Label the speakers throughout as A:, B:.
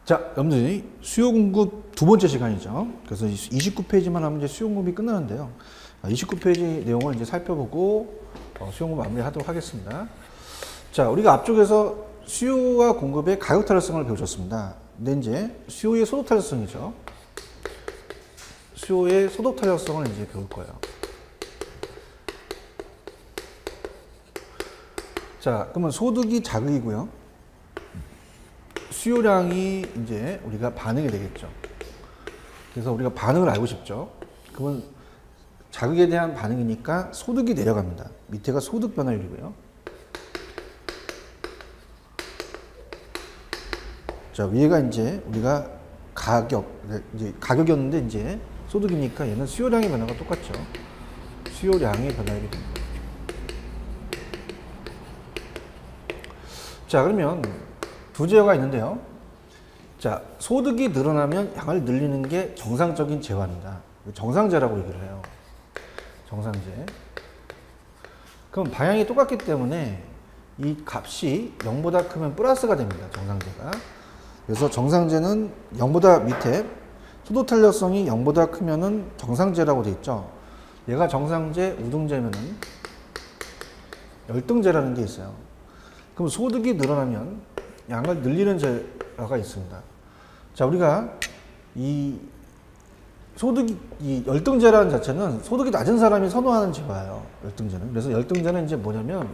A: 자, 여러분들이 수요 공급 두 번째 시간이죠. 그래서 29페이지만 하면 이제 수요 공급이 끝나는데요. 29페이지 내용을 이제 살펴보고 수요 공급 마무리하도록 하겠습니다. 자, 우리가 앞쪽에서 수요와 공급의 가격 탄력성을 배우셨습니다. 근데 이제 수요의 소득 탄력성이죠. 수요의 소득 탄력성을 이제 배울 거예요. 자, 그러면 소득이 자극이고요. 수요량이 이제 우리가 반응이 되겠죠. 그래서 우리가 반응을 알고 싶죠. 그러면 자극에 대한 반응이니까 소득이 내려갑니다. 밑에가 소득 변화율이고요. 자, 위에가 이제 우리가 이제 가격이었는데 이제 소득이니까 얘는 수요량의 변화가 똑같죠. 수요량의 변화율이 됩니다. 자, 그러면 두 제어가 있는데요. 자, 소득이 늘어나면 양을 늘리는 게 정상적인 제어입니다. 정상제라고 얘기를 해요. 정상제. 그럼 방향이 똑같기 때문에 이 값이 0보다 크면 플러스가 됩니다. 정상제가. 그래서 정상제는 0보다 밑에 소득 탄력성이 0보다 크면은 정상제라고 돼 있죠. 얘가 정상제, 우등제면은 열등제라는 게 있어요. 그럼 소득이 늘어나면 양을 늘리는 제어가 있습니다. 자, 우리가 이 열등제라는 자체는 소득이 낮은 사람이 선호하는 제어예요. 열등제는. 그래서 열등제는 이제 뭐냐면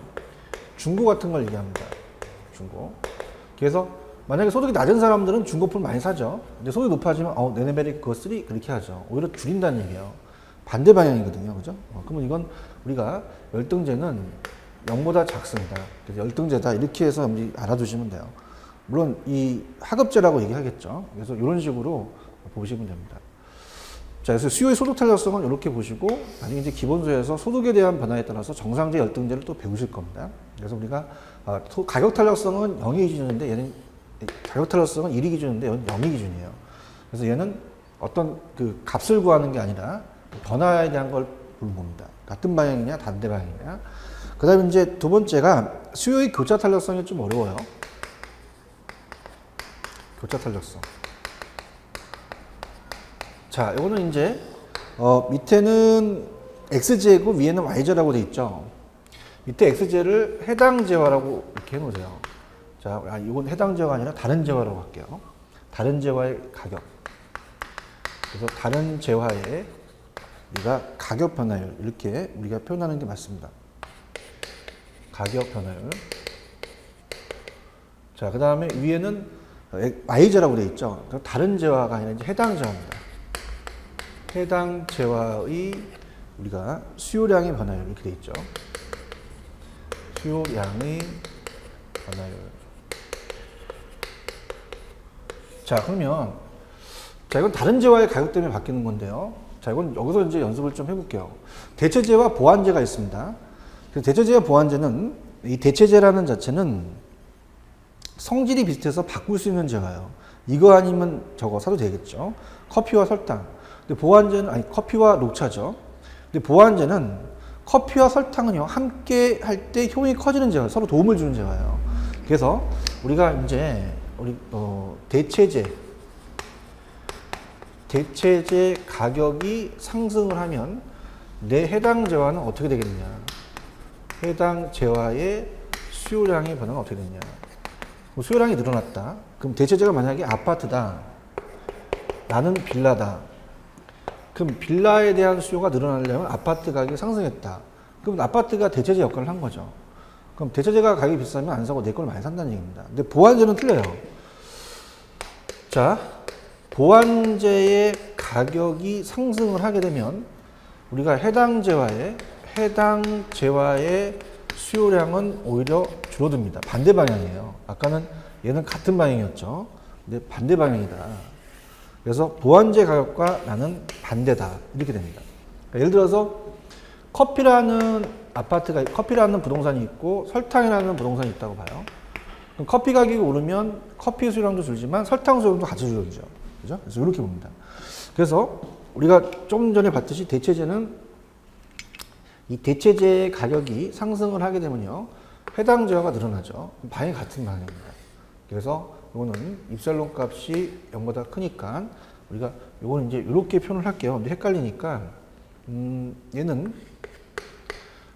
A: 중고 같은 걸 얘기합니다. 중고. 그래서 만약에 소득이 낮은 사람들은 중고품 많이 사죠. 근데 소득이 높아지면 내 레벨이 그거 쓰리 그렇게 하죠. 오히려 줄인다는 얘기예요. 반대 방향이거든요. 그죠? 그러면 이건 우리가 열등제는 0보다 작습니다. 그래서 열등제다 이렇게 해서 알아두시면 돼요. 물론 이 하급제라고 얘기하겠죠. 그래서 이런 식으로 보시면 됩니다. 자, 그래서 수요의 소득 탄력성은 이렇게 보시고 나중에 이제 기본소에서 소득에 대한 변화에 따라서 정상제, 열등제를 또 배우실 겁니다. 그래서 우리가 가격 탄력성은 0이 기준인데 얘는 가격 탄력성은 1이 기준인데 얘는 0이 기준이에요. 그래서 얘는 어떤 그 값을 구하는 게 아니라 변화에 대한 걸 봅니다. 같은 방향이냐 반대 방향이냐. 그 다음에 이제 두 번째가 수요의 교차 탄력성이 좀 어려워요. 교차 탄력성. 자, 이거는 이제 밑에는 x제고 위에는 y제라고 돼 있죠. 밑에 x제를 해당 제화라고 이렇게 해놓으세요. 자, 이건 해당 제화가 아니라 다른 제화라고 할게요. 다른 제화의 가격. 그래서 다른 제화의 우리가 가격 변화율 이렇게 우리가 표현하는 게 맞습니다. 가격 변화율. 자, 그 다음에 위에는 y제라고 되어 있죠. 다른 제화가 아니라 이제 해당 제화입니다. 해당 제화의 우리가 수요량의 변화율 이렇게 되어 있죠. 수요량의 변화율. 자, 그러면 이건 다른 제화의 가격 때문에 바뀌는 건데요. 자, 이건 여기서 이제 연습을 좀 해볼게요. 대체제와 보완제가 있습니다. 대체제와 보완제는 이 대체제라는 자체는 성질이 비슷해서 바꿀 수 있는 제화예요. 이거 아니면 저거 사도 되겠죠. 커피와 설탕. 근데 보완제는 커피와 녹차죠. 근데 보완제는 커피와 설탕은요 함께 할 때 효용이 커지는 제화, 서로 도움을 주는 제화예요. 그래서 우리가 이제 대체제 가격이 상승을 하면 내 해당 제화는 어떻게 되겠느냐? 해당 제화의 수요량의 변화가 어떻게 되느냐? 수요량이 늘어났다. 그럼 대체제가 만약에 아파트다. 나는 빌라다. 그럼 빌라에 대한 수요가 늘어나려면 아파트 가격이 상승했다. 그럼 아파트가 대체제 역할을 한 거죠. 그럼 대체제가 가격이 비싸면 안 사고 내 걸 많이 산다는 얘기입니다. 근데 보완제는 틀려요. 자, 보완제의 가격이 상승을 하게 되면 우리가 해당 제화의 수요량은 오히려 줄어듭니다. 반대 방향이에요. 아까는 얘는 같은 방향이었죠. 근데 반대 방향이다. 그래서 보완제 가격과 나는 반대다. 이렇게 됩니다. 그러니까 예를 들어서 커피라는 부동산이 있고 설탕이라는 부동산이 있다고 봐요. 그럼 커피 가격이 오르면 커피 수요량도 줄지만 설탕 수요량도 같이 줄어들죠. 그죠? 그래서 이렇게 봅니다. 그래서 우리가 좀 전에 봤듯이 대체제는 이 대체제의 가격이 상승을 하게 되면요. 해당 제어가 늘어나죠. 방향이 같은 방향입니다. 그래서 요거는 입살론 값이 0보다 크니까 우리가 요거는 이제 이렇게 표현을 할게요. 근데 헷갈리니까 얘는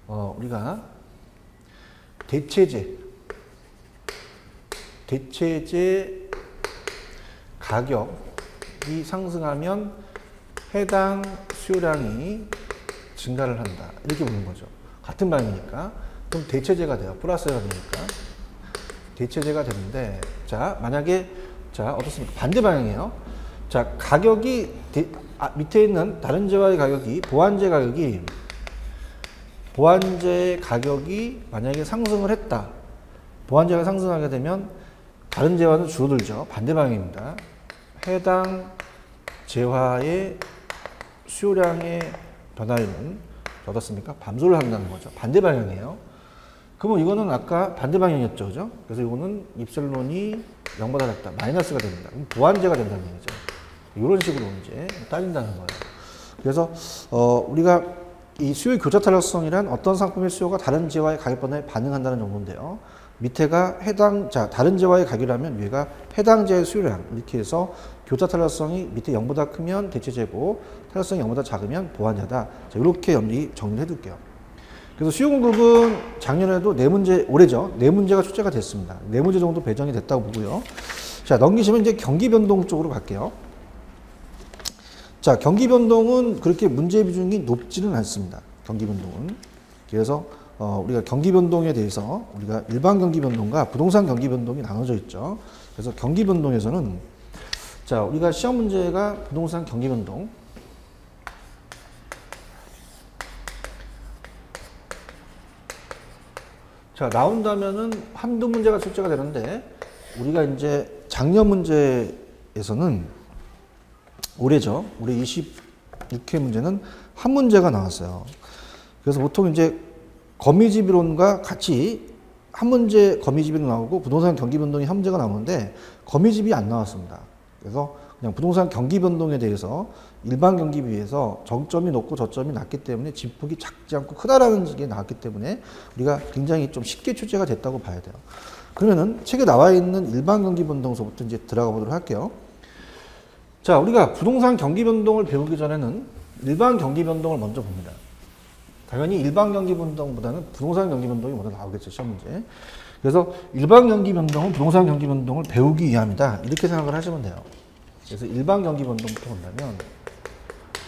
A: 우리가 대체제 가격이 상승하면 해당 수요량이 증가를 한다. 이렇게 보는 거죠. 같은 방이니까. 그럼 대체제가 돼요. 플러스가 되니까. 대체제가 되는데, 자, 만약에, 자, 어떻습니까? 반대 방향이에요. 자, 가격이, 밑에 있는 다른 재화의 가격이, 보완제 가격이 만약에 상승을 했다. 보완제가 상승하게 되면 다른 재화는 줄어들죠. 반대 방향입니다. 해당 재화의 수요량의 변화율은 어떻습니까? 감소를 한다는 거죠. 반대 방향이에요. 그러면 이거는 아까 반대 방향이었죠. 그죠? 그래서 이거는 입셀론이 0보다 작다. 마이너스가 됩니다. 그럼 보완제가 된다는 얘기죠. 이런 식으로 이제 따진다는 거예요. 그래서 우리가 이 수요의 교차 탄력성이란 어떤 상품의 수요가 다른 재화의 가격 변화에 반응한다는 정도인데요. 밑에가 다른 재화의 가격이라면 위에가 해당 재화의 수요량. 이렇게 해서 교차 탄력성이 밑에 0보다 크면 대체재고 탄력성이 0보다 작으면 보완자다. 자, 이렇게 정리를 해둘게요. 그래서 수요 공급은 작년에도 올해죠. 4문제가 출제가 됐습니다. 4문제 정도 배정이 됐다고 보고요. 자, 넘기시면 이제 경기 변동 쪽으로 갈게요. 자, 경기 변동은 그렇게 문제 비중이 높지는 않습니다. 경기 변동은. 그래서 우리가 경기 변동에 대해서 우리가 일반 경기 변동과 부동산 경기 변동이 나눠져 있죠. 그래서 경기 변동에서는 자, 우리가 시험 문제가 부동산 경기 변동. 자, 나온다면은 한두 문제가 출제가 되는데 우리가 이제 작년 문제에서는 올해죠. 올해 26회 문제는 한 문제가 나왔어요. 그래서 보통 이제 거미집이론과 같이 한 문제 거미집이 나오고 부동산 경기 변동이 한 문제가 나오는데 거미집이 안 나왔습니다. 그래서 그냥 부동산 경기 변동에 대해서 일반 경기에 비해서 정점이 높고 저점이 낮기 때문에 진폭이 작지 않고 크다라는 게 나왔기 때문에 우리가 굉장히 좀 쉽게 출제가 됐다고 봐야 돼요. 그러면은 책에 나와 있는 일반 경기 변동서부터 이제 들어가 보도록 할게요. 자, 우리가 부동산 경기 변동을 배우기 전에는 일반 경기 변동을 먼저 봅니다. 당연히 일반 경기 변동보다는 부동산 경기 변동이 먼저 나오겠죠, 시험 문제. 그래서 일반 경기 변동은 부동산 경기 변동을 배우기 위함이다. 이렇게 생각을 하시면 돼요. 그래서 일반 경기 변동부터 본다면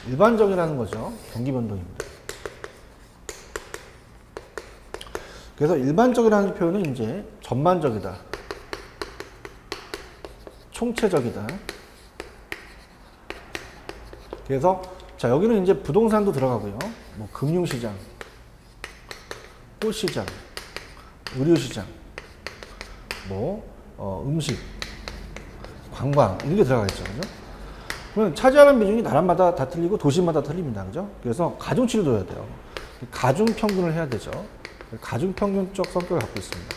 A: 일반적이라는 거죠. 경기 변동입니다. 그래서 일반적이라는 표현은 이제 전반적이다. 총체적이다. 그래서 자, 여기는 이제 부동산도 들어가고요. 뭐 금융시장, 꽃시장, 의료시장, 뭐 음식, 관광 이런 게 들어가겠죠. 그죠? 그러면 차지하는 비중이 나라마다 다 틀리고 도시마다 틀립니다. 그죠? 그래서 가중치를 둬야 돼요. 가중평균을 해야 되죠. 가중평균적 성격을 갖고 있습니다.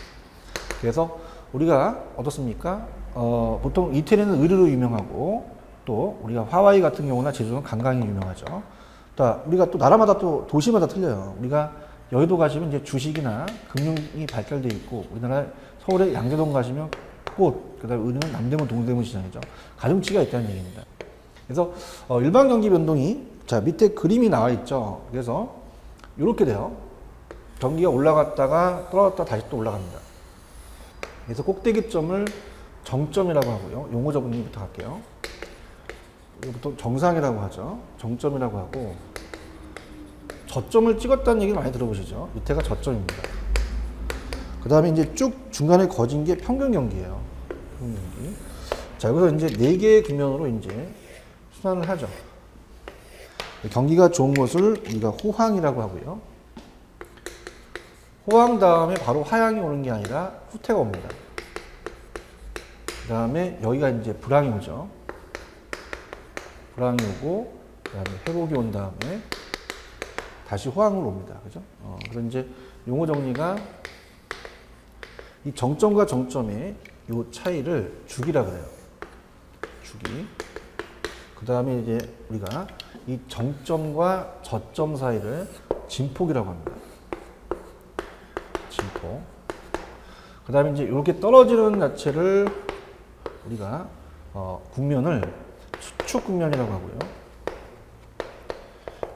A: 그래서 우리가 어떻습니까? 보통 이태리는 의류로 유명하고 또 우리가 하와이 같은 경우나 제주는 관광이 유명하죠. 우리가 또 나라마다 또 도시마다 틀려요. 우리가 여의도 가시면 이제 주식이나 금융이 발달되어 있고 우리나라 서울의 양재동 가시면 꽃, 그다음에 의류는 남대문 동대문 시장이죠. 가중치가 있다는 얘기입니다. 그래서 일반 경기 변동이 자, 밑에 그림이 나와 있죠. 그래서 이렇게 돼요. 경기가 올라갔다가 떨어졌다 다시 또 올라갑니다. 그래서 꼭대기점을 정점이라고 하고요. 용어 적응부터 할게요. 이거 보통 정상이라고 하죠. 정점이라고 하고 저점을 찍었다는 얘기 많이 들어보시죠. 밑에가 저점입니다. 그 다음에 이제 쭉 중간에 거진 게 평균 경기예요. 평균 경기. 자, 여기서 이제 4개의 국면으로 이제 순환을 하죠. 경기가 좋은 것을 우리가 호황이라고 하고요. 호황 다음에 바로 하향이 오는 게 아니라 후퇴가 옵니다. 그 다음에 여기가 이제 불황이 오죠. 불황이 오고, 그 다음에 회복이 온 다음에 다시 호황으로 옵니다. 그죠? 그래서 이제 용어 정리가 이 정점과 정점의 이 차이를 주기라 그래요. 주기. 그 다음에 이제 우리가 이 정점과 저점 사이를 진폭이라고 합니다. 진폭. 그 다음에 이제 이렇게 떨어지는 자체를 우리가 국면을 수축 국면이라고 하고요.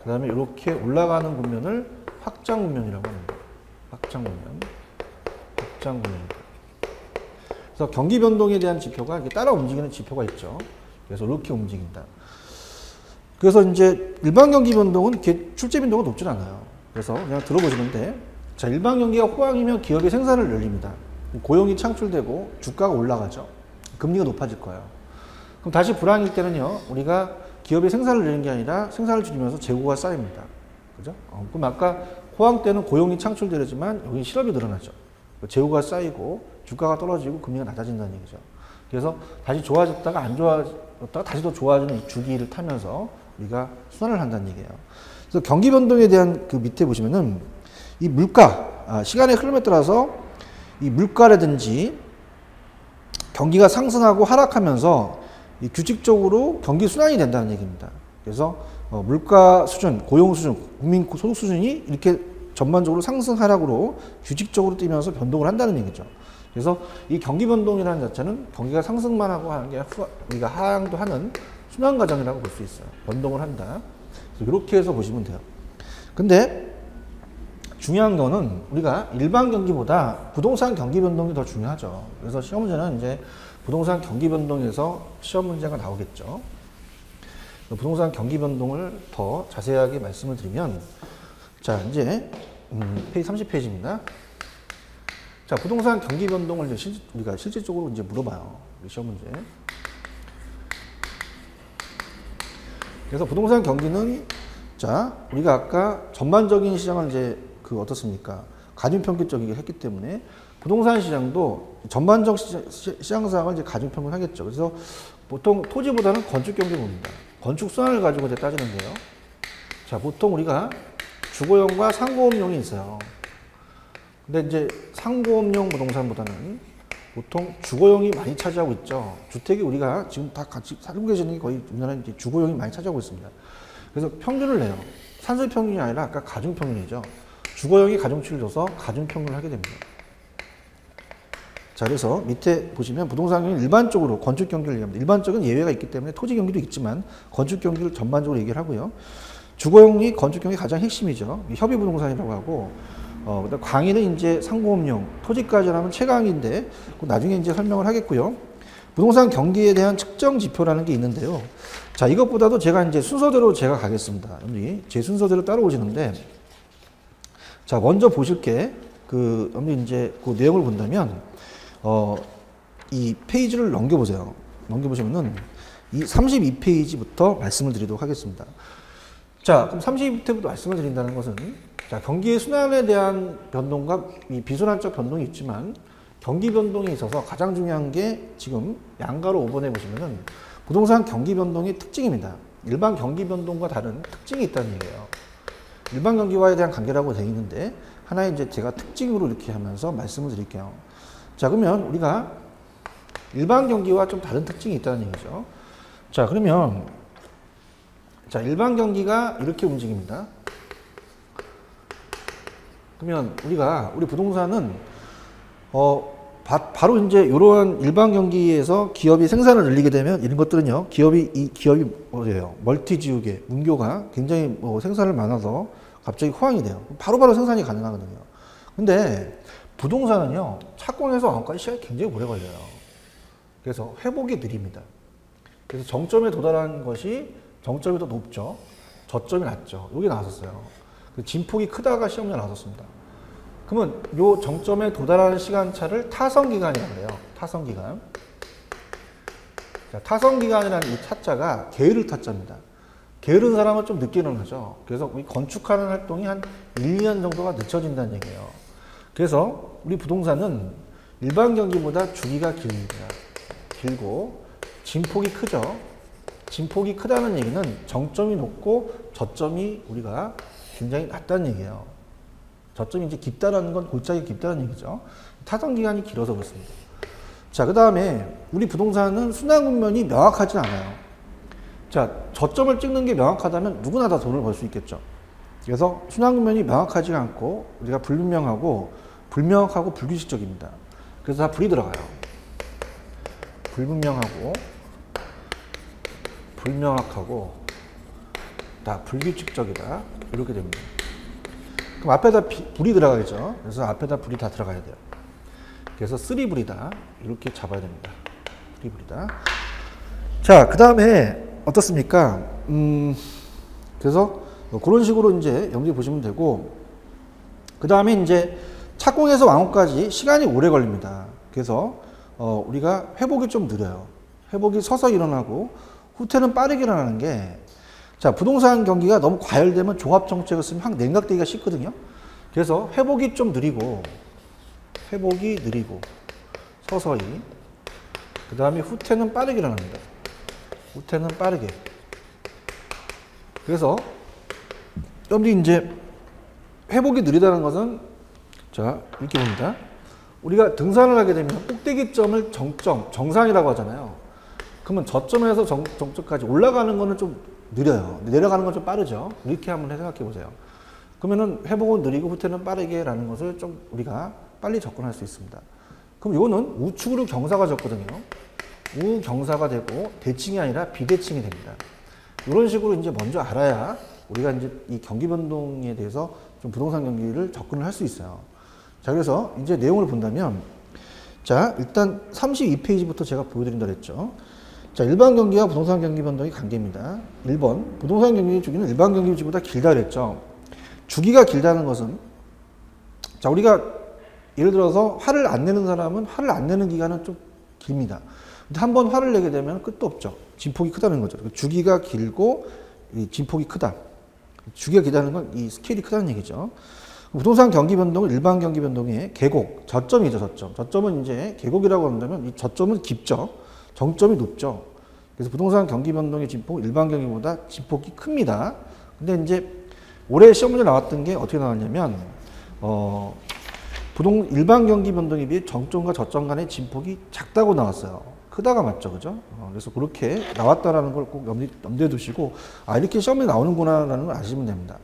A: 그 다음에 이렇게 올라가는 국면을 확장 국면이라고 합니다. 확장 국면. 확장 국면입니다. 그래서 경기 변동에 대한 지표가 이렇게 따라 움직이는 지표가 있죠. 그래서 이렇게 움직인다. 그래서 이제 일반 경기 변동은 이렇게 출제 빈도가 높진 않아요. 그래서 그냥 들어보시는데, 자, 일반 경기가 호황이면 기업이 생산을 늘립니다. 고용이 창출되고 주가가 올라가죠. 금리가 높아질 거예요. 그럼 다시 불황일 때는요, 우리가 기업이 생산을 늘리는 게 아니라 생산을 줄이면서 재고가 쌓입니다. 그죠? 그럼 아까 호황 때는 고용이 창출되지만 여기 실업이 늘어나죠. 재고가 쌓이고 주가가 떨어지고 금리가 낮아진다는 얘기죠. 그래서 다시 좋아졌다가 안 좋아졌다가 다시 더 좋아지는 이 주기를 타면서 우리가 순환을 한다는 얘기예요. 그래서 경기 변동에 대한 그 밑에 보시면은 이 물가, 시간의 흐름에 따라서 이 물가라든지 경기가 상승하고 하락하면서 이 규칙적으로 경기 순환이 된다는 얘기입니다. 그래서 물가 수준, 고용 수준, 국민 소득 수준이 이렇게 전반적으로 상승 하락으로 규칙적으로 뛰면서 변동을 한다는 얘기죠. 그래서 이 경기 변동이라는 자체는 경기가 상승만 하고 하는 게 우리가 하향도 하는 순환 과정이라고 볼 수 있어요. 변동을 한다. 그래서 이렇게 해서 보시면 돼요. 근데 중요한 거는 우리가 일반 경기보다 부동산 경기 변동이 더 중요하죠. 그래서 시험 문제는 이제 부동산 경기 변동에서 시험 문제가 나오겠죠. 부동산 경기 변동을 더 자세하게 말씀을 드리면, 자, 이제 페이지 30페이지입니다. 자, 부동산 경기 변동을 이제 우리가 실질적으로 이제 물어봐요. 시험 문제. 그래서 부동산 경기는, 자, 우리가 아까 전반적인 시장을 이제 어떻습니까? 가중평균적이게 했기 때문에 부동산 시장도 전반적 시장 상황을 이제 가중평균하겠죠. 그래서 보통 토지보다는 건축 경기를 봅니다. 건축 수완을 가지고 이제 따지는데요. 자, 보통 우리가 주거용과 상고업용이 있어요. 근데 이제 상고업용 부동산보다는 보통 주거용이 많이 차지하고 있죠. 주택이 우리가 지금 다 같이 살고 계시는 게 거의 우리나라는 이제 주거용이 많이 차지하고 있습니다. 그래서 평균을 내요. 산술 평균이 아니라 아까 가중 평균이죠. 주거용이 가중치를 줘서 가중 평균을 하게 됩니다. 자, 그래서 밑에 보시면 부동산 경기는 일반적으로 건축 경기를 얘기합니다. 일반적인 예외가 있기 때문에 토지 경기도 있지만 건축 경기를 전반적으로 얘기를 하고요. 주거용이 건축 경기 가장 핵심이죠. 협의 부동산이라고 하고, 그다음 강의는 이제 상고업용, 토지까지 하면 최강인데 나중에 이제 설명을 하겠고요. 부동산 경기에 대한 측정 지표라는 게 있는데요. 자, 이것보다도 제가 이제 순서대로 제가 가겠습니다. 여러분이 제 순서대로 따라오시는데, 자, 먼저 보실 게 여러분이 이제 그 내용을 본다면, 이 페이지를 넘겨보세요. 넘겨보시면은 이 32페이지부터 말씀을 드리도록 하겠습니다. 자, 그럼 32페이지부터 말씀을 드린다는 것은, 자, 경기의 순환에 대한 변동과 이 비순환적 변동이 있지만 경기 변동에 있어서 가장 중요한 게 지금 양가로 5번에 보시면은 부동산 경기 변동의 특징입니다. 일반 경기 변동과 다른 특징이 있다는 얘기예요. 일반 경기와에 대한 관계라고 되어 있는데 하나의 이제 제가 특징으로 이렇게 하면서 말씀을 드릴게요. 자, 그러면 우리가 일반 경기와 좀 다른 특징이 있다는 얘기죠. 자, 그러면 자, 일반 경기가 이렇게 움직입니다. 그러면 우리 부동산은 바로 이제 이러한 일반 경기에서 기업이 생산을 늘리게 되면 이런 것들은요, 기업이 뭐예요? 멀티지우개, 문교가 굉장히 생산을 많아서 갑자기 호황이 돼요. 바로바로 생산이 가능하거든요. 근데 부동산은요, 착공해서 완공까지 시간이 굉장히 오래 걸려요. 그래서 회복이 느립니다. 그래서 정점에 도달한 것이 정점이 더 높죠. 저점이 낮죠. 여기 나왔었어요. 진폭이 크다가 시험에 나왔었습니다. 그러면 요 정점에 도달하는 시간차를 타성기간이라고 해요. 타성기간. 자, 타성기간이라는 이 타자가 게으를 타자입니다. 게으른 사람은 좀 늦게 일어나죠. 그래서 우리 건축하는 활동이 한 1, 2년 정도가 늦춰진다는 얘기예요. 그래서 우리 부동산은 일반 경기보다 주기가 깁니다. 길고 진폭이 크죠. 진폭이 크다는 얘기는 정점이 높고 저점이 우리가 굉장히 낮다는 얘기예요. 저점이 이제 깊다라는 건 골짜기 깊다는 얘기죠. 타성 기간이 길어서 그렇습니다. 자, 그 다음에 우리 부동산은 순환 국면이 명확하지 않아요. 자, 저점을 찍는 게 명확하다면 누구나 다 돈을 벌 수 있겠죠. 그래서 순환 국면이 명확하지 않고 우리가 불분명하고 불명확하고 불규칙적입니다. 그래서 다 불이 들어가요. 불분명하고 불명확하고 다 불규칙적이다 이렇게 됩니다. 그럼 앞에다 불이 들어가겠죠. 그래서 앞에다 불이 다 들어가야 돼요. 그래서 쓰리불이다 이렇게 잡아야 됩니다. 쓰리불이다. 자, 그 다음에 어떻습니까? 그래서 그런 식으로 이제 염두에 보시면 되고, 그 다음에 이제 착공에서 완공까지 시간이 오래 걸립니다. 그래서 우리가 회복이 좀 느려요. 회복이 서서 일어나고 후퇴는 빠르게 일어나는 게, 자, 부동산 경기가 너무 과열되면 종합 정책을 쓰면 확 냉각되기가 쉽거든요. 그래서 회복이 좀 느리고 서서히, 그 다음에 후퇴는 빠르게 일어납니다. 후퇴는 빠르게. 그래서 여러분들이 이제 회복이 느리다는 것은, 자, 이렇게 봅니다. 우리가 등산을 하게 되면 꼭대기점을 정상이라고 하잖아요. 그러면 저점에서 정점까지 올라가는 거는 좀 느려요. 내려가는 건 좀 빠르죠. 이렇게 한번 생각해 보세요. 그러면은 회복은 느리고 후퇴는 빠르게라는 것을 좀 우리가 빨리 접근할 수 있습니다. 그럼 이거는 우측으로 경사가 졌거든요. 우경사가 되고 대칭이 아니라 비대칭이 됩니다. 이런 식으로 이제 먼저 알아야 우리가 이제 이 경기 변동에 대해서 좀 부동산 경기를 접근을 할 수 있어요. 자, 그래서 이제 내용을 본다면, 자, 일단 32페이지부터 제가 보여드린다 그랬죠. 자, 일반 경기와 부동산 경기 변동의 관계입니다. 1번, 부동산 경기 주기는 일반 경기 주기보다 길다 그랬죠. 주기가 길다는 것은, 자, 우리가 예를 들어서 화를 안 내는 사람은 화를 안 내는 기간은 좀 깁니다. 근데 한 번 화를 내게 되면 끝도 없죠. 진폭이 크다는 거죠. 주기가 길고 이 진폭이 크다. 주기가 길다는 건 이 스케일이 크다는 얘기죠. 부동산 경기 변동은 일반 경기 변동의 계곡, 저점이죠, 저점. 저점은 이제 계곡이라고 한다면 이 저점은 깊죠. 정점이 높죠. 그래서 부동산 경기 변동의 진폭은 일반 경기보다 진폭이 큽니다. 근데 이제 올해 시험 문제 나왔던 게 어떻게 나왔냐면, 일반 경기 변동에 비해 정점과 저점 간의 진폭이 작다고 나왔어요. 크다가 맞죠, 그죠? 그래서 그렇게 나왔다라는 걸 꼭 염두에 두시고, 아, 이렇게 시험에 나오는구나라는 걸 아시면 됩니다.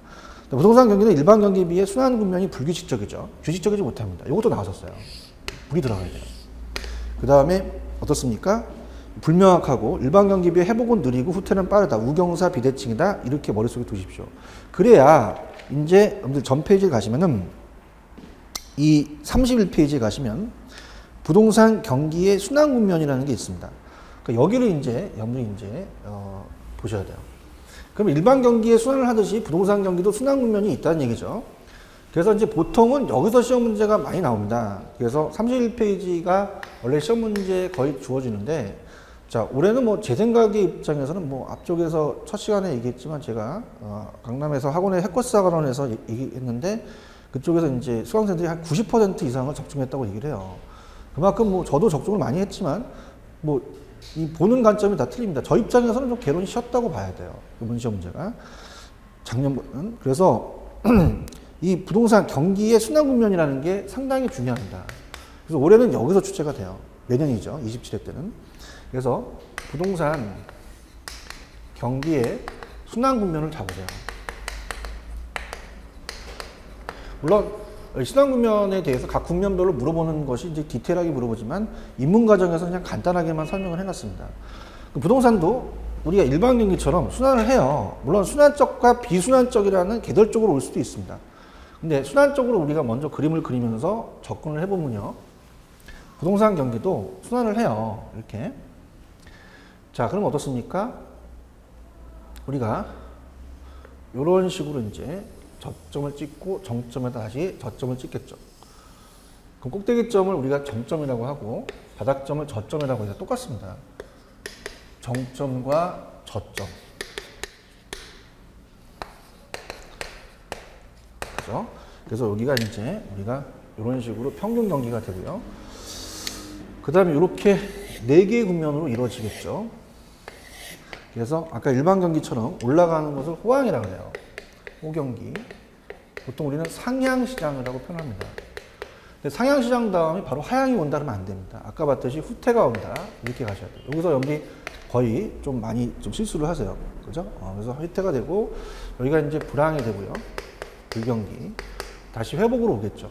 A: 부동산 경기는 일반 경기에 비해 순환 국면이 불규칙적이죠. 규칙적이지 못합니다. 이것도 나왔었어요. 불이 들어가야 돼요. 그 다음에 어떻습니까? 불명확하고 일반 경기에 비해 회복은 느리고 후퇴는 빠르다. 우경사 비대칭이다. 이렇게 머릿속에 두십시오. 그래야 이제 여러분들 전 페이지를 가시면은 이 31페이지에 가시면 부동산 경기의 순환 국면이라는 게 있습니다. 그러니까 여기를 이제 여러분들이 이제 보셔야 돼요. 그럼 일반 경기에 순환을 하듯이 부동산 경기도 순환 국면이 있다는 얘기죠. 그래서 이제 보통은 여기서 시험 문제가 많이 나옵니다. 그래서 31페이지가 원래 시험 문제 거의 주어지는데, 자, 올해는 뭐 제 생각의 입장에서는 뭐 앞쪽에서 첫 시간에 얘기했지만 제가 강남에서 학원의 해커스 학원에서 얘기했는데, 그쪽에서 이제 수강생들이 한 90% 이상을 적중했다고 얘기를 해요. 그만큼 뭐 저도 적중을 많이 했지만 뭐 이 보는 관점이 다 틀립니다. 저 입장에서는 좀 개론이 쉬었다고 봐야 돼요. 이번 시험 문제가. 작년보다는. 그래서 이 부동산 경기의 순환 국면이라는 게 상당히 중요합니다. 그래서 올해는 여기서 출제가 돼요. 내년이죠. 27회 때는. 그래서 부동산 경기의 순환 국면을 잡으세요. 물론 순환 국면에 대해서 각 국면별로 물어보는 것이 이제 디테일하게 물어보지만 입문 과정에서 그냥 간단하게만 설명을 해놨습니다. 부동산도 우리가 일반 경기처럼 순환을 해요. 물론 순환적과 비순환적이라는 계절적으로 올 수도 있습니다. 근데 순환적으로 우리가 먼저 그림을 그리면서 접근을 해보면요, 부동산 경기도 순환을 해요. 이렇게. 자, 그럼 어떻습니까? 우리가 이런 식으로 이제 저점을 찍고 정점에다 다시 저점을 찍겠죠. 그럼 꼭대기점을 우리가 정점이라고 하고 바닥점을 저점이라고 해서 똑같습니다. 정점과 저점. 그죠? 그래서 여기가 이제 우리가 이런 식으로 평균 경기가 되고요. 그 다음에 이렇게 4개의 국면으로 이루어지겠죠. 그래서 아까 일반 경기처럼 올라가는 것을 호황이라고 해요. 호경기. 보통 우리는 상향시장이라고 표현합니다. 근데 상향시장 다음에 바로 하향이 온다 그러면 안 됩니다. 아까 봤듯이 후퇴가 온다. 이렇게 가셔야 돼요. 여기서 여러분이 거의 좀 많이 좀 실수를 하세요. 그죠? 그래서 후퇴가 되고, 여기가 이제 불황이 되고요. 불경기. 다시 회복으로 오겠죠.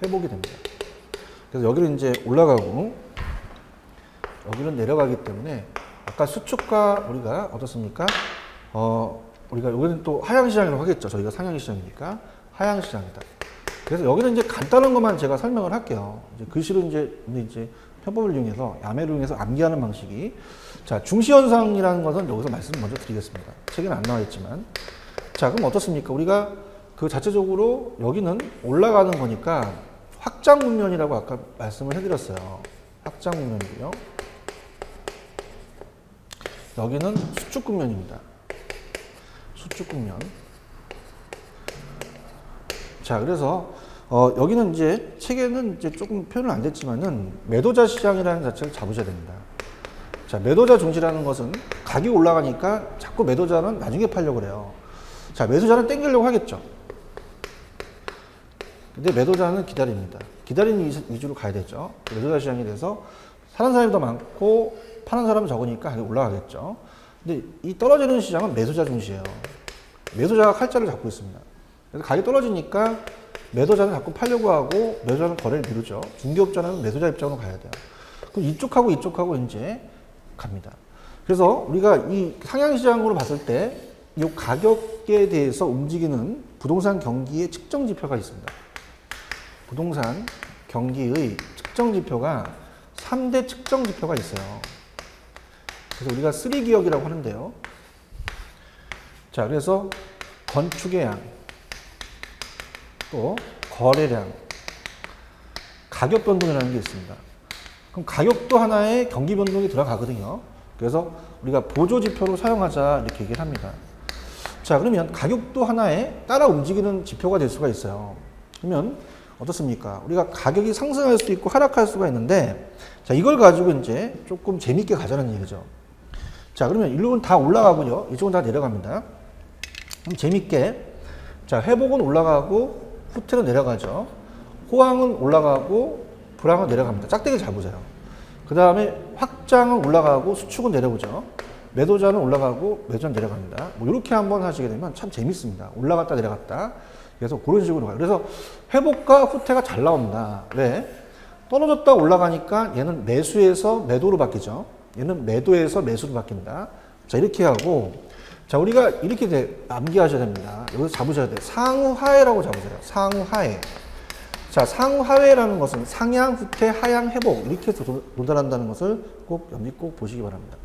A: 회복이 됩니다. 그래서 여기를 이제 올라가고, 여기는 내려가기 때문에 아까 수축과 우리가 어떻습니까? 우리가 여기는 또 하향시장이라고 하겠죠. 저희가 상향시장이니까 하향시장이다. 그래서 여기는 이제 간단한 것만 제가 설명을 할게요. 이제 글씨로 이제 편법을 이용해서 야매를 이용해서 암기하는 방식이, 자, 중시현상이라는 것은 여기서 말씀을 먼저 드리겠습니다. 책에는 안 나와 있지만, 자, 그럼 어떻습니까? 우리가 그 자체적으로 여기는 올라가는 거니까 확장 국면이라고 아까 말씀을 해드렸어요. 확장 국면이고요. 여기는 수축 국면입니다. 수축 국면. 자, 그래서 여기는 이제 책에는 이제 조금 표현은 안 됐지만은 매도자 시장이라는 자체를 잡으셔야 됩니다. 자, 매도자 중시라는 것은 가격이 올라가니까 자꾸 매도자는 나중에 팔려고 그래요. 자, 매수자는 땡기려고 하겠죠. 근데 매도자는 기다립니다. 기다리는 위주로 가야 되죠. 매도자 시장이 돼서 사는 사람이 더 많고 파는 사람이 적으니까 가격이 올라가겠죠. 근데 이 떨어지는 시장은 매수자 중시예요. 매수자가 칼자를 잡고 있습니다. 그래서 가격이 떨어지니까 매도자는 자꾸 팔려고 하고 매도자는 거래를 미루죠. 중개업자는 매수자 입장으로 가야 돼요. 그럼 이쪽하고 이쪽하고 이제 갑니다. 그래서 우리가 이 상향시장으로 봤을 때 이 가격에 대해서 움직이는 부동산 경기의 측정 지표가 있습니다. 부동산 경기의 측정 지표가 3대 측정 지표가 있어요. 그래서 우리가 3기역이라고 하는데요. 자, 그래서 건축의 양, 또 거래량, 가격 변동이라는 게 있습니다. 그럼 가격도 하나의 경기 변동이 들어가거든요. 그래서 우리가 보조 지표로 사용하자 이렇게 얘기를 합니다. 자, 그러면 가격도 하나의 따라 움직이는 지표가 될 수가 있어요. 그러면 어떻습니까? 우리가 가격이 상승할 수도 있고 하락할 수가 있는데, 자, 이걸 가지고 이제 조금 재밌게 가자는 얘기죠. 자, 그러면 이쪽은 다 올라가고요. 이쪽은 다 내려갑니다. 그럼 재밌게, 자, 회복은 올라가고 후퇴는 내려가죠. 호황은 올라가고 불황은 내려갑니다. 짝대기를 잘 보세요. 그 다음에 확장은 올라가고 수축은 내려오죠. 매도자는 올라가고 매도자는 내려갑니다. 뭐 이렇게 한번 하시게 되면 참 재밌습니다. 올라갔다 내려갔다. 그래서 그런 식으로 가요. 그래서 회복과 후퇴가 잘 나옵니다. 왜? 떨어졌다 올라가니까 얘는 매수에서 매도로 바뀌죠. 얘는 매도에서 매수로 바뀝니다. 자, 이렇게 하고, 자, 우리가 이렇게 암기하셔야 됩니다. 여기서 잡으셔야 돼요. 상우하회라고 잡으세요. 상우하회. 자, 상우하회라는 것은 상향, 후퇴, 하향, 회복 이렇게 해서 도달한다는 것을 꼭 염두에 꼭 보시기 바랍니다.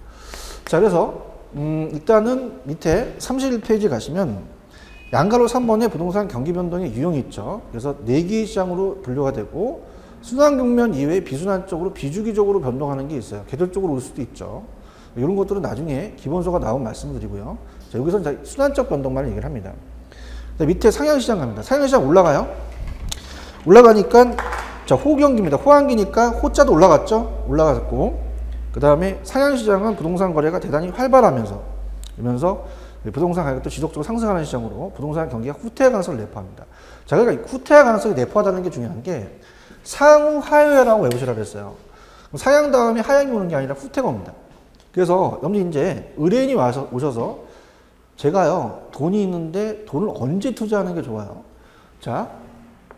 A: 자, 그래서 일단은 밑에 31페이지 가시면 양가로 3번에 부동산 경기 변동의 유형이 있죠. 그래서 내기 시장으로 분류가 되고 순환 국면 이외에 비순환적으로 비주기적으로 변동하는 게 있어요. 계절적으로 올 수도 있죠. 이런 것들은 나중에 기본서가 나오면 말씀을 드리고요. 자, 여기서는 순환적 변동만 얘기를 합니다. 자, 밑에 상향시장 갑니다. 상향시장 올라가요. 올라가니까 자, 호경기입니다. 호황기니까 호자도 올라갔죠. 올라갔고 그 다음에 상향시장은 부동산 거래가 대단히 활발하면서 그러면서 부동산 가격도 지속적으로 상승하는 시장으로 부동산 경기가 후퇴할 가능성을 내포합니다. 자, 그러니까 후퇴할 가능성이 내포하다는 게 중요한 게 상하회라고 외우시라고 했어요. 상향 다음에 하향이 오는 게 아니라 후퇴가 옵니다. 그래서 여러분들 이제 의뢰인이 오셔서 제가요 돈이 있는데 돈을 언제 투자하는 게 좋아요? 자,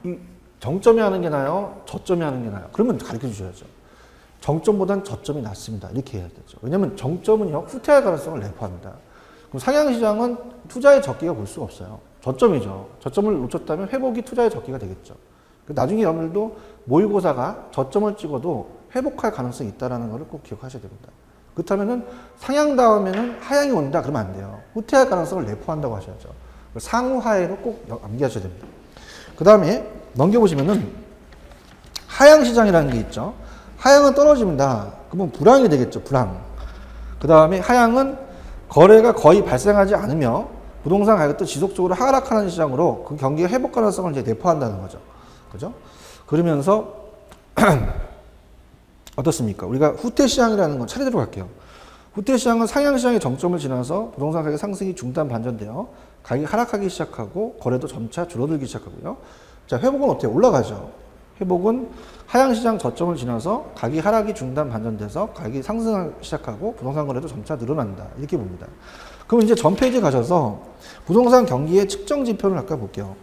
A: 이 정점이 하는 게 나아요? 저점이 하는 게 나아요? 그러면 가르쳐 주셔야죠. 정점보단 저점이 낫습니다. 이렇게 해야 되죠. 왜냐하면 정점은요 후퇴할 가능성을 내포합니다. 그럼 상향시장은 투자의 적기가 볼 수가 없어요. 저점이죠. 저점을 놓쳤다면 회복이 투자의 적기가 되겠죠. 나중에 여러분들도 모의고사가 저점을 찍어도 회복할 가능성이 있다는 것을 꼭 기억하셔야 됩니다. 그렇다면 상향 다음에는 하향이 온다 그러면 안 돼요. 후퇴할 가능성을 내포한다고 하셔야죠. 상우하해로 꼭 암기하셔야 됩니다. 그 다음에 넘겨보시면은 하향시장이라는 게 있죠. 하향은 떨어집니다. 그러면 불황이 되겠죠. 불황. 그 다음에 하향은 거래가 거의 발생하지 않으며 부동산 가격도 지속적으로 하락하는 시장으로 그 경기가 회복 가능성을 이제 내포한다는 거죠. 그죠? 그러면서 어떻습니까? 우리가 후퇴시장이라는 건 차례대로 갈게요. 후퇴시장은 상향시장의 정점을 지나서 부동산 가격 상승이 중단 반전되어 가격이 하락하기 시작하고 거래도 점차 줄어들기 시작하고요. 자, 회복은 어때요? 올라가죠. 회복은 하향시장 저점을 지나서 가격이 하락이 중단 반전돼서 가격이 상승하기 시작하고 부동산 거래도 점차 늘어난다. 이렇게 봅니다. 그럼 이제 전 페이지 가셔서 부동산 경기의 측정 지표를 아까 볼게요.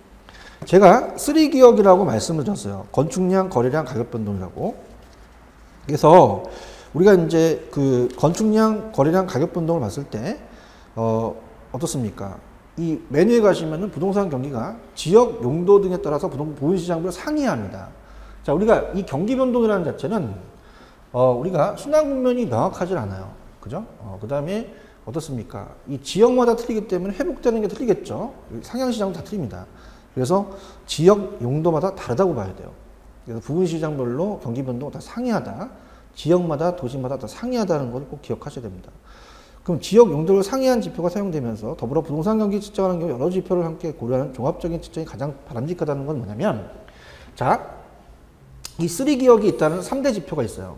A: 제가 3기역이라고 말씀을 드렸어요. 건축량, 거래량, 가격 변동이라고. 그래서 우리가 이제 그 건축량, 거래량, 가격 변동을 봤을 때, 어떻습니까? 이 메뉴에 가시면은 부동산 경기가 지역 용도 등에 따라서 보유시장별로 상이합니다. 자, 우리가 이 경기 변동이라는 자체는, 우리가 순환 국면이 명확하지 않아요. 그죠? 그 다음에 어떻습니까? 이 지역마다 틀리기 때문에 회복되는 게 틀리겠죠. 상향시장도 다 틀립니다. 그래서 지역 용도마다 다르다고 봐야 돼요. 그래서 부분 시장별로 경기 변동은 다 상이하다. 지역마다 도시마다 다 상이하다는 걸 꼭 기억하셔야 됩니다. 그럼 지역 용도를 상이한 지표가 사용되면서 더불어 부동산 경기 측정하는 경우 여러 지표를 함께 고려하는 종합적인 측정이 가장 바람직하다는 건 뭐냐면, 자, 이 3기역이 있다는 3대 지표가 있어요.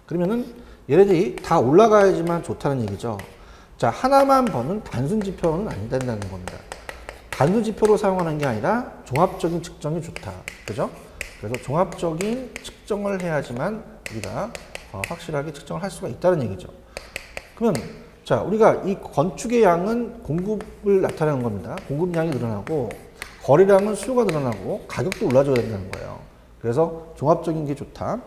A: 그러면은 얘네들이 다 올라가야지만 좋다는 얘기죠. 자, 하나만 보는 단순 지표는 안 된다는 겁니다. 단순 지표로 사용하는 게 아니라 종합적인 측정이 좋다. 그죠? 그래서 종합적인 측정을 해야지만 우리가 확실하게 측정을 할 수가 있다는 얘기죠. 그러면 자, 우리가 이 건축의 양은 공급을 나타내는 겁니다. 공급량이 늘어나고 거래량은 수요가 늘어나고 가격도 올라줘야 된다는 거예요. 그래서 종합적인 게 좋다.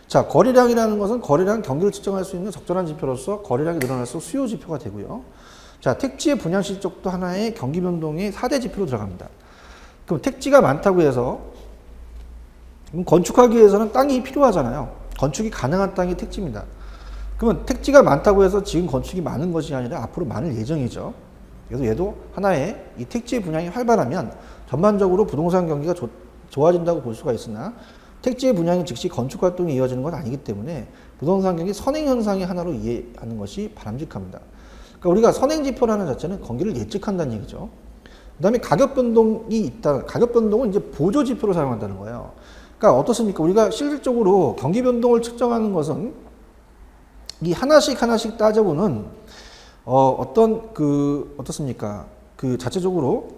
A: 자, 거래량이라는 것은 거래량 경기를 측정할 수 있는 적절한 지표로서 거래량이 늘어날수록 수요 지표가 되고요. 자, 택지의 분양 실적도 하나의 경기 변동의 4대 지표로 들어갑니다. 그럼 택지가 많다고 해서 건축하기 위해서는 땅이 필요하잖아요. 건축이 가능한 땅이 택지입니다. 그러면 택지가 많다고 해서 지금 건축이 많은 것이 아니라 앞으로 많을 예정이죠. 그래서 얘도 하나의 이 택지의 분양이 활발하면 전반적으로 부동산 경기가 좋아진다고 볼 수가 있으나 택지의 분양이 즉시 건축 활동이 이어지는 건 아니기 때문에 부동산 경기 선행 현상의 하나로 이해하는 것이 바람직합니다. 그러니까 우리가 선행 지표라는 자체는 경기를 예측한다는 얘기죠. 그 다음에 가격 변동이 있다. 가격 변동은 이제 보조 지표로 사용한다는 거예요. 그러니까 어떻습니까? 우리가 실질적으로 경기 변동을 측정하는 것은 이 하나씩 따져보는 어떻습니까? 그 자체적으로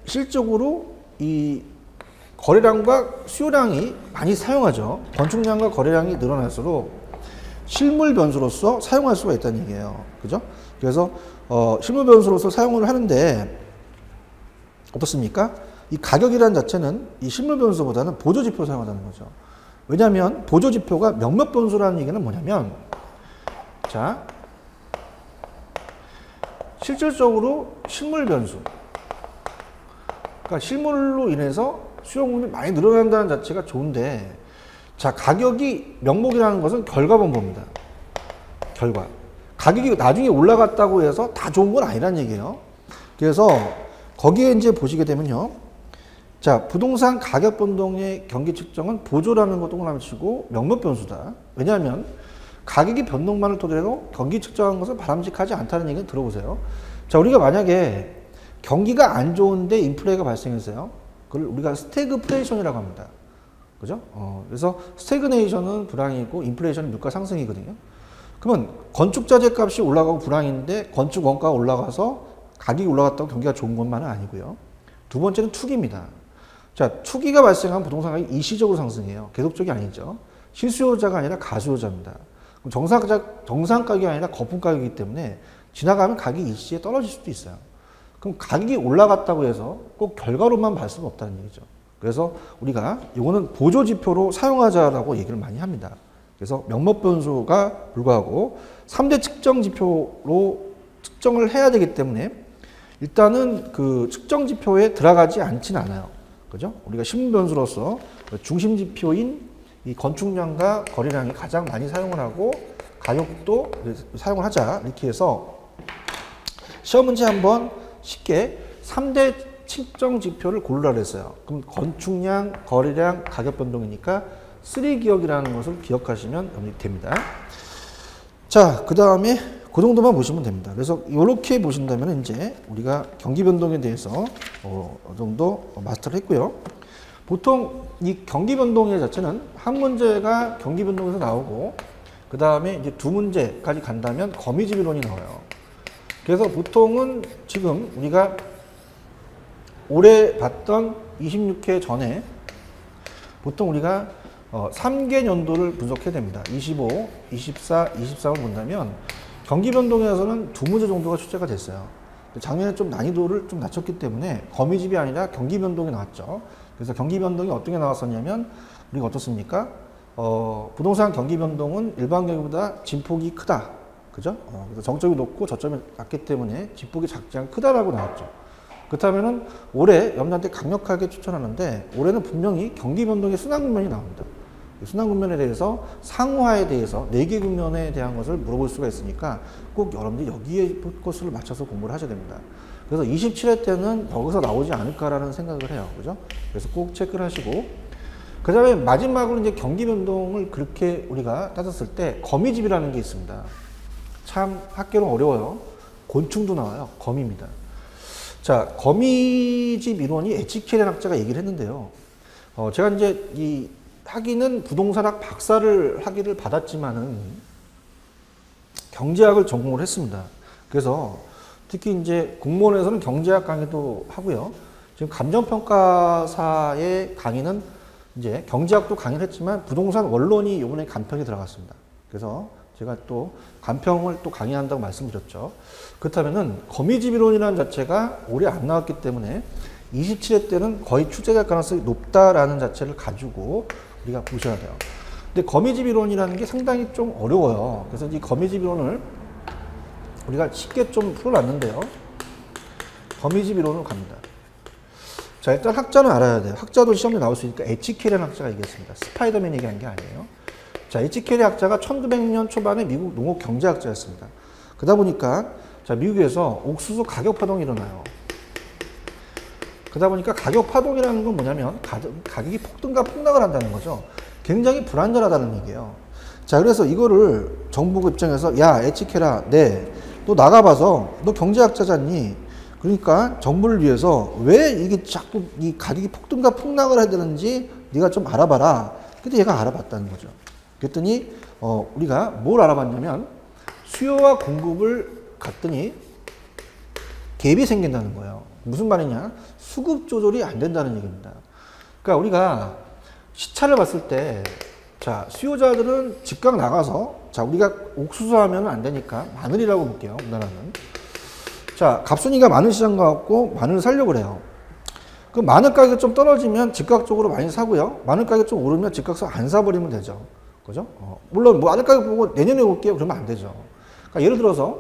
A: 실적으로 이 거래량과 수요량이 많이 사용하죠. 건축량과 거래량이 늘어날수록 실물 변수로서 사용할 수가 있다는 얘기예요. 그죠? 그래서 실물 변수로서 사용을 하는데 어떻습니까? 이 가격이라는 자체는 이 실물 변수보다는 보조 지표를 사용한다는 거죠. 왜냐하면 보조 지표가 몇몇 변수라는 얘기는 뭐냐면, 자, 실질적으로 실물 변수, 그러니까 실물로 인해서 수요공급이 많이 늘어난다는 자체가 좋은데, 자, 가격이 명목이라는 것은 결과 분포입니다. 결과. 가격이 나중에 올라갔다고 해서 다 좋은 건 아니란 얘기예요. 그래서 거기에 이제 보시게 되면요. 자, 부동산 가격 변동의 경기 측정은 보조라는 거 동그라미 치고 명목 변수다. 왜냐하면 가격이 변동만을 토대로 경기 측정하는 것은 바람직하지 않다는 얘기는 들어보세요. 자, 우리가 만약에 경기가 안 좋은데 인플레가 발생했어요. 그걸 우리가 스태그플레이션이라고 합니다. 그죠? 그래서 스태그네이션은 불황이고 인플레이션은 물가 상승이거든요. 그러면 건축자재 값이 올라가고 불황인데 건축 원가가 올라가서 가격이 올라갔다고 경기가 좋은 것만은 아니고요. 두 번째는 투기입니다. 자, 투기가 발생한 부동산 가격이 일시적으로 상승해요. 계속적이 아니죠. 실수요자가 아니라 가수요자입니다. 정상 가격이 아니라 거품 가격이기 때문에 지나가면 가격이 일시에 떨어질 수도 있어요. 그럼 가격이 올라갔다고 해서 꼭 결과로만 볼 수는 없다는 얘기죠. 그래서 우리가 이거는 보조 지표로 사용하자라고 얘기를 많이 합니다. 그래서 명목 변수가 불구하고 3대 측정 지표로 측정을 해야 되기 때문에 일단은 그 측정 지표에 들어가지 않지는 않아요. 그죠? 우리가 실물 변수로서 중심 지표인 이 건축량과 거래량이 가장 많이 사용을 하고 가격도 사용을 하자. 이렇게 해서 시험 문제 한번 쉽게 3대 측정 지표를 고르라 그랬어요. 그럼 건축량, 거래량, 가격 변동이니까 3기억이라는 것을 기억하시면 됩니다. 자, 그 다음에 그 정도만 보시면 됩니다. 그래서 이렇게 보신다면 이제 우리가 경기 변동에 대해서 어느 정도 마스터를 했고요. 보통 이 경기 변동의 자체는 한 문제가 경기 변동에서 나오고 그 다음에 이제 두 문제까지 간다면 거미집이론이 나와요. 그래서 보통은 지금 우리가 올해 봤던 26회 전에 보통 우리가 3개 연도를 분석해야 됩니다. 25, 24, 23을 본다면 경기 변동에서는 두 문제 정도가 출제가 됐어요. 작년에 좀 난이도를 좀 낮췄기 때문에 거미집이 아니라 경기 변동이 나왔죠. 그래서 경기 변동이 어떻게 나왔었냐면 우리가 어떻습니까? 부동산 경기 변동은 일반 경기보다 진폭이 크다. 그죠? 그래서 정점이 높고 저점이 낮기 때문에 진폭이 작지 않고 크다라고 나왔죠. 그렇다면은 올해 여러분한테 강력하게 추천하는데 올해는 분명히 경기 변동의 순환 국면이 나옵니다. 순환 국면에 대해서 상호화에 대해서 4개 국면에 대한 것을 물어볼 수가 있으니까 꼭 여러분들이 여기에 포커스를 맞춰서 공부를 하셔야 됩니다. 그래서 27회 때는 여기서 나오지 않을까라는 생각을 해요. 그죠? 그래서 꼭 체크를 하시고 그 다음에 마지막으로 이제 경기 변동을 그렇게 우리가 따졌을 때 거미집이라는 게 있습니다. 참 학계는 어려워요. 곤충도 나와요. 거미입니다. 자, 거미집 이론이 에치케렌 학자가 얘기를 했는데요. 제가 이제 이 학위는 부동산학 박사를 학위를 받았지만은 경제학을 전공을 했습니다. 그래서 특히 이제 공무원에서는 경제학 강의도 하고요. 지금 감정평가사의 강의는 이제 경제학도 강의를 했지만 부동산 원론이 이번에 간평에 들어갔습니다. 그래서 제가 또 간평을 또 강의한다고 말씀드렸죠. 그렇다면은 거미집 이론이라는 자체가 올해 안 나왔기 때문에 27회 때는 거의 출제될 가능성이 높다라는 자체를 가지고 우리가 보셔야 돼요. 근데 거미집 이론이라는 게 상당히 좀 어려워요. 그래서 이 거미집 이론을 우리가 쉽게 좀 풀어놨는데요. 거미집 이론으로 갑니다. 자, 일단 학자는 알아야 돼요. 학자도 시험에 나올 수 있으니까 에치케렌 학자가 얘기했습니다. 스파이더맨이 얘기한 게 아니에요. 자, 에치케렌 학자가 1900년 초반에 미국 농업 경제학자였습니다. 그러다 보니까 자, 미국에서 옥수수 가격 파동이 일어나요. 그러다 보니까 가격 파동이라는 건 뭐냐면 가격이 폭등과 폭락을 한다는 거죠. 굉장히 불안전하다는 얘기예요. 자, 그래서 이거를 정부 입장에서 야, 에치케라, 너 나가봐서 너 경제학자잖니? 그러니까 정부를 위해서 왜 이게 자꾸 이 가격이 폭등과 폭락을 해야 되는지 네가 좀 알아봐라. 근데 얘가 알아봤다는 거죠. 그랬더니 우리가 뭘 알아봤냐면 수요와 공급을 갔더니 갭이 생긴다는 거예요. 무슨 말이냐? 수급 조절이 안 된다는 얘기입니다. 그러니까 우리가 시차를 봤을 때 자, 수요자들은 즉각 나가서 자, 우리가 옥수수 하면 안 되니까 마늘이라고 볼게요. 우리나라는. 자, 갑순이가 마늘 시장 가갖고 마늘을 사려고 그래요. 그럼 마늘 가격이 좀 떨어지면 즉각적으로 많이 사고요. 마늘 가격이 좀 오르면 즉각적으로 안 사버리면 되죠. 그죠? 물론 뭐 마늘 가격 보고 내년에 올게요. 그러면 안 되죠. 그러니까 예를 들어서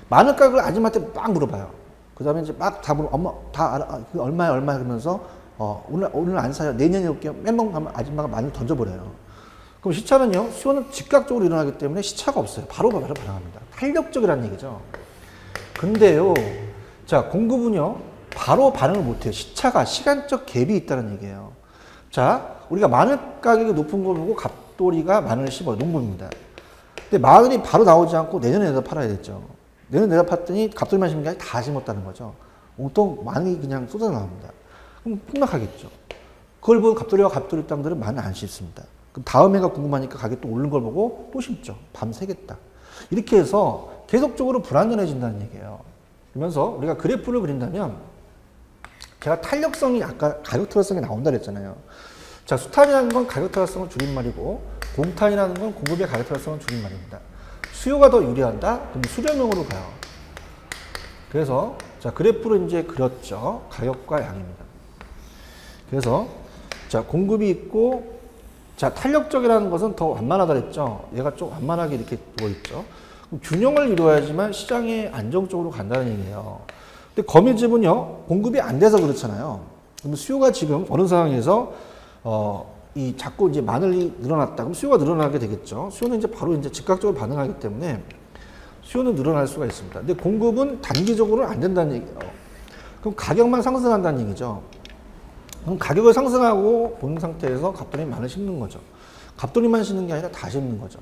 A: 마늘 가격을 아줌마한테 막 물어봐요. 그 다음에 이제 막 다 물어, 엄마 다 알아, 얼마야 그러면서 오늘 안 사요. 내년에 올게요. 맨날 가면 아줌마가 마늘 던져버려요. 그럼 시차는요, 수요는 즉각적으로 일어나기 때문에 시차가 없어요. 바로 반응합니다. 탄력적이라는 얘기죠. 근데요, 자, 공급은요, 바로 반응을 못해요. 시차가, 시간적 갭이 있다는 얘기예요. 자, 우리가 마늘 가격이 높은 걸 보고 갑돌이가 마늘을 씹어요. 농부입니다. 근데 마늘이 바로 나오지 않고 내년에 내다 팔아야 됐죠. 내년에 내다 팠더니 갑돌이만 심은 게 아니라 다 심었다는 거죠. 온통 마늘이 그냥 쏟아 나옵니다. 그럼 폭락하겠죠. 그걸 보고 갑돌이와 갑돌이 땅들은 마늘 안 씹습니다. 그럼 다음 해가 궁금하니까 가격이 또 오르는 걸 보고 또 심죠. 밤새겠다. 이렇게 해서 계속적으로 불안전해진다는 얘기예요. 그러면서 우리가 그래프를 그린다면 제가 탄력성이 아까 가격 탄력성이 나온다 그랬잖아요. 자, 수탄이라는 건 가격 탄력성을 줄임말이고 공탄이라는 건 공급의 가격 탄력성을 줄임말입니다. 수요가 더 유리한다? 그럼 수렴형으로 가요. 그래서 자, 그래프를 이제 그렸죠. 가격과 양입니다. 그래서 자, 공급이 있고 자, 탄력적이라는 것은 더 완만하다 그랬죠. 얘가 좀 완만하게 이렇게 누워 있죠. 균형을 이루어야지만 시장에 안정적으로 간다는 얘기예요. 근데 거미집은요, 공급이 안 돼서 그렇잖아요. 그럼 수요가 지금 어느 상황에서 이 자꾸 이제 마늘이 늘어났다. 그럼 수요가 늘어나게 되겠죠. 수요는 이제 바로 이제 즉각적으로 반응하기 때문에 수요는 늘어날 수가 있습니다. 근데 공급은 단기적으로는 안 된다는 얘기예요. 그럼 가격만 상승한다는 얘기죠. 그럼 가격을 상승하고 본 상태에서 갑돌이 마늘 심는 거죠. 갑돌이만 심는 게 아니라 다 심는 거죠.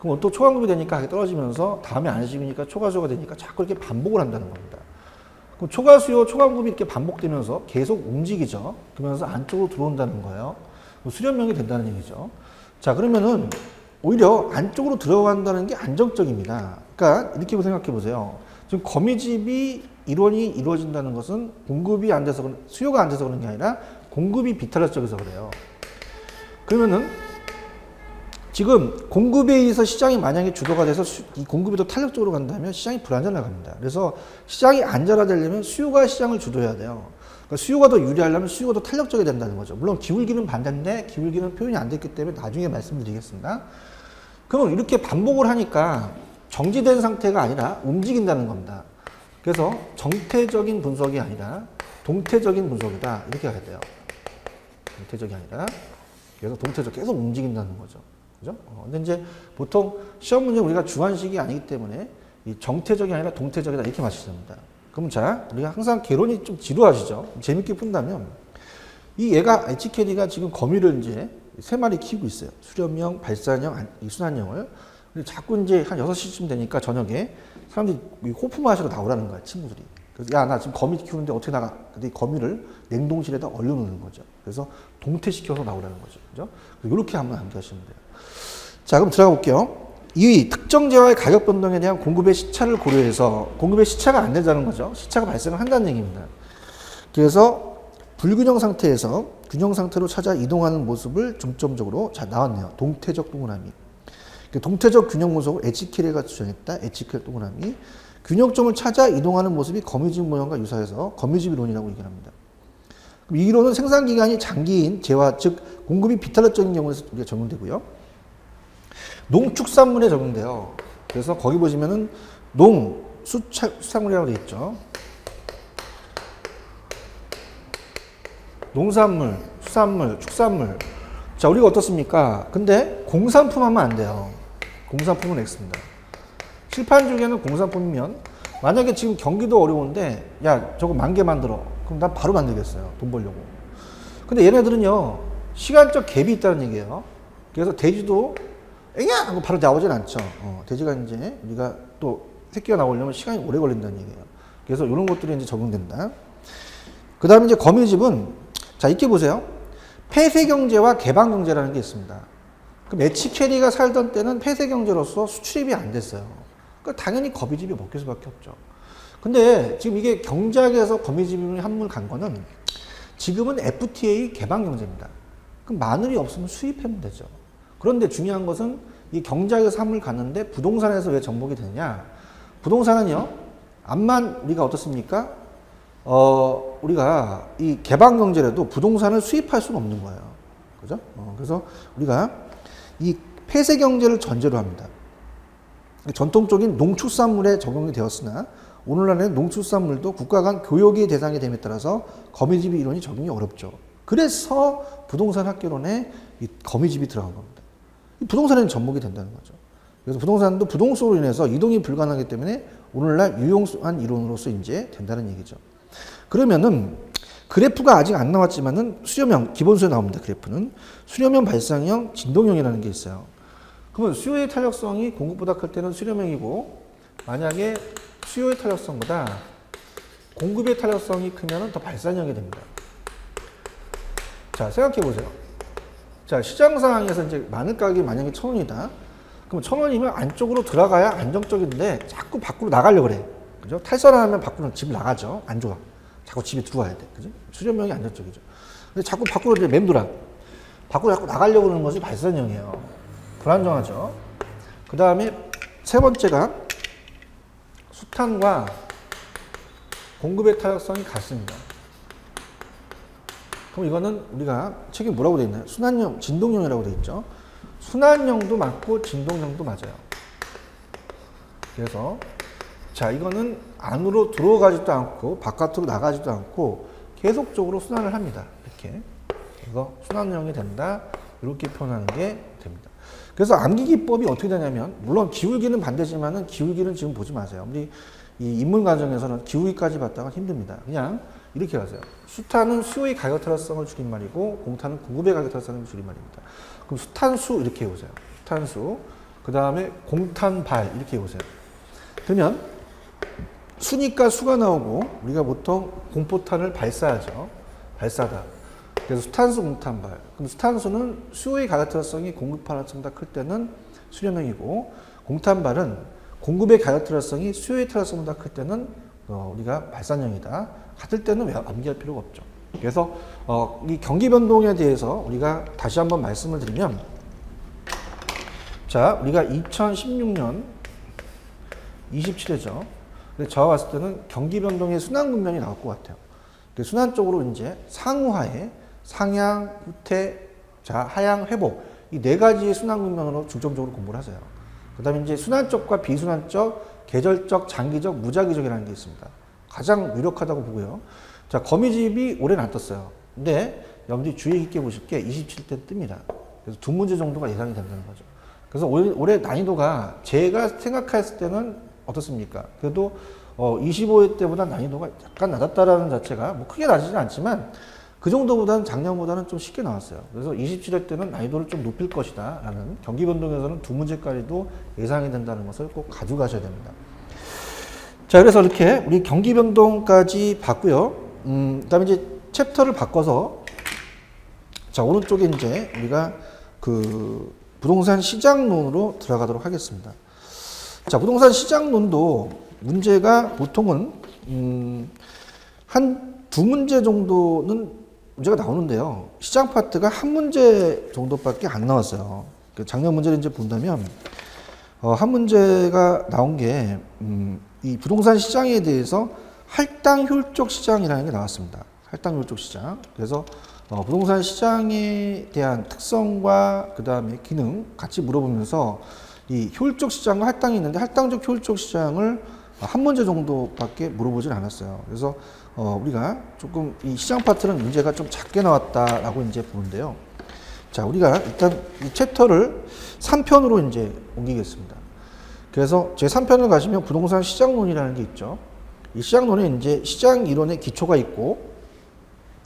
A: 그럼 또 초강급이 되니까 가격이 떨어지면서 다음에 안 심으니까 초과수요가 되니까 자꾸 이렇게 반복을 한다는 겁니다. 그럼 초과수요, 초강급이 이렇게 반복되면서 계속 움직이죠. 그러면서 안쪽으로 들어온다는 거예요. 수렴형이 된다는 얘기죠. 자, 그러면은 오히려 안쪽으로 들어간다는 게 안정적입니다. 그러니까 이렇게 생각해 보세요. 지금 거미집이 이론이 이루어진다는 것은 공급이 안 돼서, 수요가 안 돼서 그런 게 아니라 공급이 비탄력적이어서 그래요. 그러면은 지금 공급에 의해서 시장이 만약에 주도가 돼서 이 공급이 더 탄력적으로 간다면 시장이 불안전하게 갑니다. 그래서 시장이 안전화되려면 수요가 시장을 주도해야 돼요. 그러니까 수요가 더 유리하려면 수요가 더 탄력적이 된다는 거죠. 물론 기울기는 반대인데 기울기는 표현이 안 됐기 때문에 나중에 말씀드리겠습니다. 그럼 이렇게 반복을 하니까 정지된 상태가 아니라 움직인다는 겁니다. 그래서 정태적인 분석이 아니라 동태적인 분석이다. 이렇게 가야 돼요. 동태적이 아니라 그래서 동태적 계속 움직인다는 거죠. 그죠? 근데 이제 보통 시험 문제 우리가 주관식이 아니기 때문에 이 정태적이 아니라 동태적이다 이렇게 맞추십니다. 그럼 자, 우리가 항상 개론이 좀 지루하시죠? 재밌게 푼다면 이 얘가 HKD가 지금 거미를 이제 3마리 키우고 있어요. 수렴형, 발산형, 순환형을. 근데 자꾸 이제 한 6시쯤 되니까 저녁에 사람들이 호프 마시러 나오라는 거야, 친구들이. 그래서 야, 나 지금 거미 키우는데 어떻게 나가? 근데 이 거미를 냉동실에다 얼려놓는 거죠. 그래서 동태시켜서 나오라는 거죠. 그죠? 이렇게 한번 암기하시면 돼요. 자, 그럼 들어가 볼게요. 이 특정 재화의 가격 변동에 대한 공급의 시차를 고려해서 공급의 시차가 안 된다는 거죠. 시차가 발생을 한다는 얘기입니다. 그래서 불균형 상태에서 균형 상태로 찾아 이동하는 모습을 중점적으로 자 나왔네요. 동태적 동그라미. 동태적 균형 모습을 HK가 주장했다. HK 동그라미. 균형점을 찾아 이동하는 모습이 거미집 모형과 유사해서 거미집 이론이라고 얘기합니다. 이 이론은 생산 기간이 장기인 재화, 즉 공급이 비탄력적인 경우에서 우리가 적용되고요. 농축산물에 적용돼요. 그래서 거기 보시면은 수산물이라고 되어 있죠. 농산물, 수산물, 축산물. 자, 우리가 어떻습니까? 근데 공산품 하면 안 돼요. 공산품은 X입니다. 칠판 중에는 공산품이면 만약에 지금 경기도 어려운데 야, 저거 10,000개 만들어. 그럼 난 바로 만들겠어요. 돈 벌려고. 근데 얘네들은요, 시간적 갭이 있다는 얘기예요. 그래서 돼지도 앵야! 하고 바로 나오진 않죠. 돼지가 이제 우리가 또 새끼가 나오려면 시간이 오래 걸린다는 얘기예요. 그래서 이런 것들이 이제 적용된다. 그 다음에 이제 거미집은, 자, 이렇게 보세요. 폐쇄경제와 개방경제라는 게 있습니다. 그럼 HKD가 살던 때는 폐쇄경제로서 수출입이 안 됐어요. 그러니까 당연히 거미집이 먹힐 수밖에 없죠. 근데 지금 이게 경제학에서 거미집이 한물 간 거는 지금은 FTA 개방경제입니다. 그럼 마늘이 없으면 수입하면 되죠. 그런데 중요한 것은 이 경제학에서 한물 갔는데 부동산에서 왜 정복이 되느냐. 부동산은요, 암만 우리가 어떻습니까? 우리가 이 개방경제라도 부동산을 수입할 수는 없는 거예요. 그죠? 그래서 우리가 이 폐쇄경제를 전제로 합니다. 전통적인 농축산물에 적용이 되었으나 오늘날에는 농축산물도 국가 간 교역의 대상이 됨에 따라서 거미집 이론이 적용이 어렵죠. 그래서 부동산 학개론에 이 거미집이 들어간 겁니다. 부동산에는 접목이 된다는 거죠. 그래서 부동산도 부동성으로 인해서 이동이 불가능하기 때문에 오늘날 유용한 이론으로서 이제 된다는 얘기죠. 그러면은 그래프가 아직 안 나왔지만은 수렴형, 기본수에 나옵니다. 그래프는. 수렴형, 발상형, 진동형이라는 게 있어요. 그러면 수요의 탄력성이 공급보다 클 때는 수렴형이고, 만약에 수요의 탄력성보다 공급의 탄력성이 크면은 더 발산형이 됩니다. 자, 생각해 보세요. 자, 시장 상황에서 이제 마늘 가격이 만약에 1,000원이다. 그럼 1,000원이면 안쪽으로 들어가야 안정적인데 자꾸 밖으로 나가려고 그래. 그죠? 탈선하면 밖으로 집 나가죠. 안 좋아. 자꾸 집에 들어와야 돼. 그죠? 수렴형이 안정적이죠. 근데 자꾸 밖으로 이제 맴돌아. 밖으로 자꾸 나가려고 하는 것이 발산형이에요. 불안정하죠. 그 다음에 세 번째가 수탄과 공급의 탄력성이 같습니다. 그럼 이거는 우리가 책에 뭐라고 되어 있나요? 순환형, 진동형이라고 되어 있죠. 순환형도 맞고 진동형도 맞아요. 그래서 자, 이거는 안으로 들어가지도 않고 바깥으로 나가지도 않고 계속적으로 순환을 합니다. 이렇게. 이거 순환형이 된다. 이렇게 표현하는 게 됩니다. 그래서 암기 기법이 어떻게 되냐면, 물론 기울기는 반대지만은 기울기는 지금 보지 마세요. 우리 이 인문 과정에서는 기울기까지 봤다가 힘듭니다. 그냥 이렇게 하세요. 수탄은 수요의 가격 탄력성을 줄임말이고 공탄은 공급의 가격 탄력성을 줄임말입니다. 그럼 수탄수 이렇게 해보세요. 수탄수. 그 다음에 공탄발 이렇게 해보세요. 그러면 수니까 수가 나오고 우리가 보통 공포탄을 발사하죠. 발사다. 그래서 수탄수, 공탄발. 그럼 수탄수는 수요의 가격 탄력성이 공급 탄력성보다 클 때는 수렴형이고, 공탄발은 공급의 가격 탄력성이 수요의 탄력성보다 클 때는 우리가 발산형이다. 같을 때는 왜 암기할 필요가 없죠. 그래서 이 경기 변동에 대해서 우리가 다시 한번 말씀을 드리면, 자, 우리가 2016년 27회죠. 근데 저와 봤을 때는 경기 변동의 순환 국면이 나올 것 같아요. 순환 쪽으로 이제 상우하에 상향, 후퇴, 자, 하향, 회복 이 네 가지의 순환 국면으로 중점적으로 공부를 하세요. 그 다음에 이제 순환적 비순환적, 계절적, 장기적, 무작위적이라는 게 있습니다. 가장 유력하다고 보고요. 자, 거미집이 올해는 안 떴어요. 근데 여러분들이 주의 깊게 보실 게 27대 뜹니다. 그래서 두 문제 정도가 예상이 된다는 거죠. 그래서 올해 난이도가 제가 생각했을 때는 어떻습니까? 그래도 25회 때보다 난이도가 약간 낮았다라는 자체가 뭐 크게 낮지는 않지만 그 정도보다는 작년보다는 좀 쉽게 나왔어요. 그래서 27회 때는 난이도를 좀 높일 것이다 라는 경기 변동에서는 두 문제까지도 예상이 된다는 것을 꼭 가져가셔야 됩니다. 자, 그래서 이렇게 우리 경기 변동까지 봤고요. 그다음에 이제 챕터를 바꿔서 자, 오른쪽에 이제 우리가 그 부동산 시장론으로 들어가도록 하겠습니다. 자, 부동산 시장론도 문제가 보통은 한 두 문제 정도는 문제가 나오는데요. 시장 파트가 한 문제 정도밖에 안 나왔어요. 작년 문제를 이제 본다면 한 문제가 나온 게 이 부동산 시장에 대해서 할당 효율적 시장이라는 게 나왔습니다. 할당 효율적 시장. 그래서 부동산 시장에 대한 특성과 그 다음에 기능 같이 물어보면서 이 효율적 시장과 할당이 있는데 할당적 효율적 시장을 한 문제 정도밖에 물어보진 않았어요. 그래서 우리가 조금 이 시장 파트는 문제가 좀 작게 나왔다라고 이제 보는데요. 자, 우리가 일단 이 챕터를 3편으로 이제 옮기겠습니다. 그래서 제 3편을 가시면 부동산 시장론이라는 게 있죠. 이 시장론에 이제 시장 이론의 기초가 있고,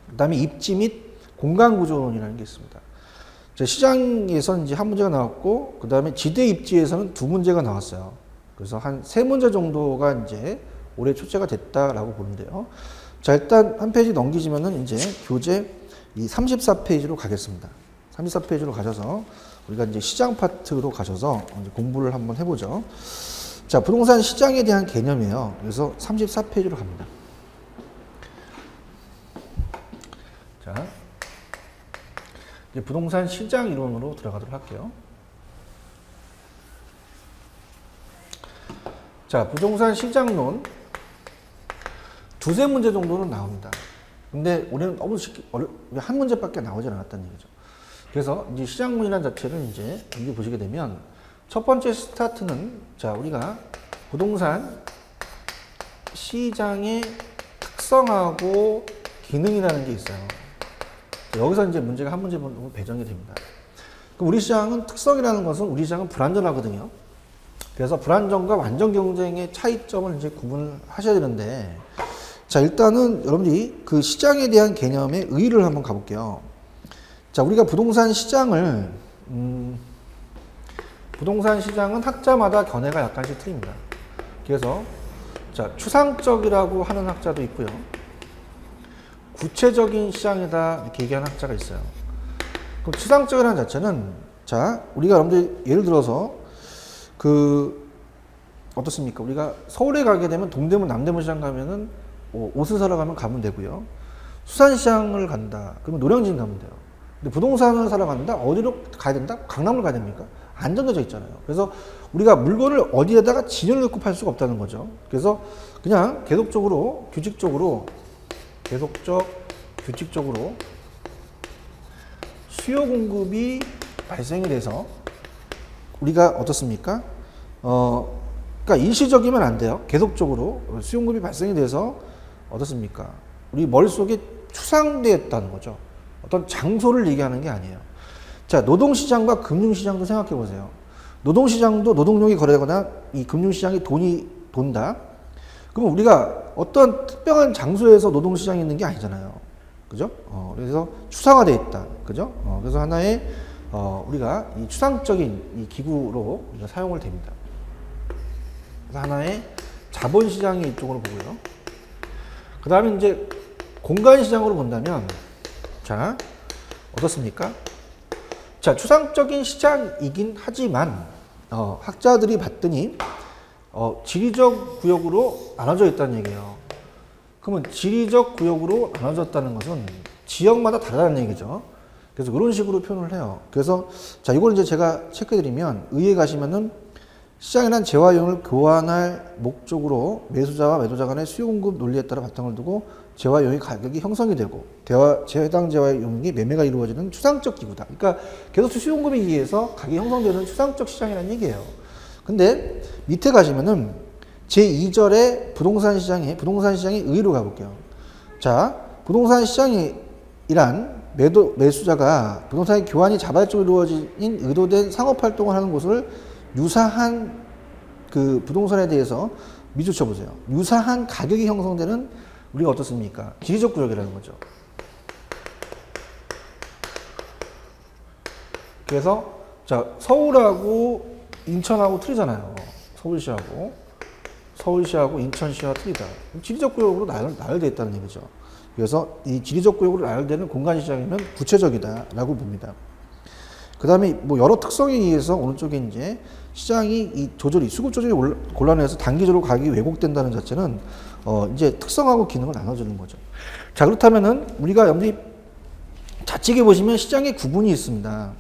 A: 그 다음에 입지 및 공간 구조론이라는 게 있습니다. 시장에서 이제 한 문제가 나왔고, 그 다음에 지대 입지에서는 두 문제가 나왔어요. 그래서 한 세 문제 정도가 이제 올해 출제가 됐다라고 보는데요. 자, 일단 한 페이지 넘기시면은 이제 교재 이 34페이지로 가겠습니다. 34페이지로 가셔서 우리가 이제 시장 파트로 가셔서 이제 공부를 한번 해보죠. 자, 부동산 시장에 대한 개념이에요. 그래서 34페이지로 갑니다. 자, 이제 부동산 시장 이론으로 들어가도록 할게요. 자, 부동산 시장론 두세 문제 정도는 나옵니다. 근데 올해는 너무 쉽게 한 문제밖에 나오지 않았다는 얘기죠. 그래서 이제 시장론이라는 자체를 이제 여기 보시게 되면 첫 번째 스타트는 자, 우리가 부동산 시장의 특성하고 기능이라는 게 있어요. 여기서 이제 문제가 한 문제 보면 배정이 됩니다. 그럼 우리 시장은 특성이라는 것은 우리 시장은 불안전하거든요. 그래서 불안전과 완전 경쟁의 차이점을 이제 구분을 하셔야 되는데, 자, 일단은 여러분들이 그 시장에 대한 개념의 의의를 한번 가볼게요. 자, 우리가 부동산 시장은 학자마다 견해가 약간씩 틀립니다. 그래서 자, 추상적이라고 하는 학자도 있고요. 구체적인 시장이다 이렇게 얘기하는 학자가 있어요. 그럼 추상적이라는 자체는 자, 우리가 여러분들 예를 들어서 어떻습니까? 우리가 서울에 가게 되면 동대문, 남대문 시장 가면은 옷을 사러 가면 되고요. 수산시장을 간다. 그러면 노량진 가면 돼요. 근데 부동산을 사러 간다? 어디로 가야 된다? 강남을 가야 됩니까? 안 정해져 있잖아요. 그래서 우리가 물건을 어디에다가 진열을 놓고 팔 수가 없다는 거죠. 그래서 그냥 계속적으로, 규칙적으로 수요 공급이 발생이 돼서 우리가 어떻습니까? 그러니까 일시적이면 안 돼요. 계속적으로 수요 공급이 발생이 돼서 어떻습니까? 우리 머릿속에 추상되었다는 거죠. 어떤 장소를 얘기하는 게 아니에요. 자, 노동시장과 금융시장도 생각해 보세요. 노동시장도 노동력이 거래되거나 이 금융시장이 돈이 돈다. 그러면 우리가 어떤 특별한 장소에서 노동시장이 있는 게 아니잖아요. 그죠? 그래서 추상화되어 있다. 그죠? 그래서 하나의 우리가 이 추상적인 이 기구로 우리가 사용을 됩니다. 그래서 하나의 자본시장이 이쪽으로 보고요. 그 다음에 이제 공간시장으로 본다면, 자, 어떻습니까? 자, 추상적인 시장이긴 하지만, 학자들이 봤더니, 지리적 구역으로 나눠져 있다는 얘기예요. 그러면 지리적 구역으로 나눠졌다는 것은 지역마다 다르다는 얘기죠. 그래서 그런 식으로 표현을 해요. 그래서, 자, 이걸 이제 제가 체크해드리면, 의에 가시면은, 시장이란 재화 이용을 교환할 목적으로 매수자와 매도자 간의 수요 공급 논리에 따라 바탕을 두고 재화 이용의 가격이 형성이 되고 해당 재화 이용이 매매가 이루어지는 추상적 기구다. 그러니까 계속 수요 공급에 의해서 가격이 형성되는 추상적 시장이라는 얘기예요. 근데 밑에 가시면은 제2절에 부동산 시장의 의의로 가볼게요. 자, 부동산 시장이란 매수자가 부동산의 교환이 자발적으로 이루어진 의도된 상업활동을 하는 곳을 유사한 그 부동산에 대해서 미주쳐 보세요. 유사한 가격이 형성되는 우리가 어떻습니까? 지리적 구역이라는 거죠. 그래서 자, 서울하고 인천하고 틀리잖아요. 서울시하고 인천시와 틀리다. 지리적 구역으로 나열되어 있다는 얘기죠. 그래서 이 지리적 구역으로 나열되는 공간시장이면 구체적이다라고 봅니다. 그 다음에 뭐 여러 특성에 의해서 오른쪽에 이제 시장이 이 조절이 수급 조절이 곤란해서 단기적으로 가격이 왜곡된다는 자체는 이제 특성하고 기능을 나눠주는 거죠. 자, 그렇다면은 우리가 여기 좌측에 보시면 시장의 구분이 있습니다.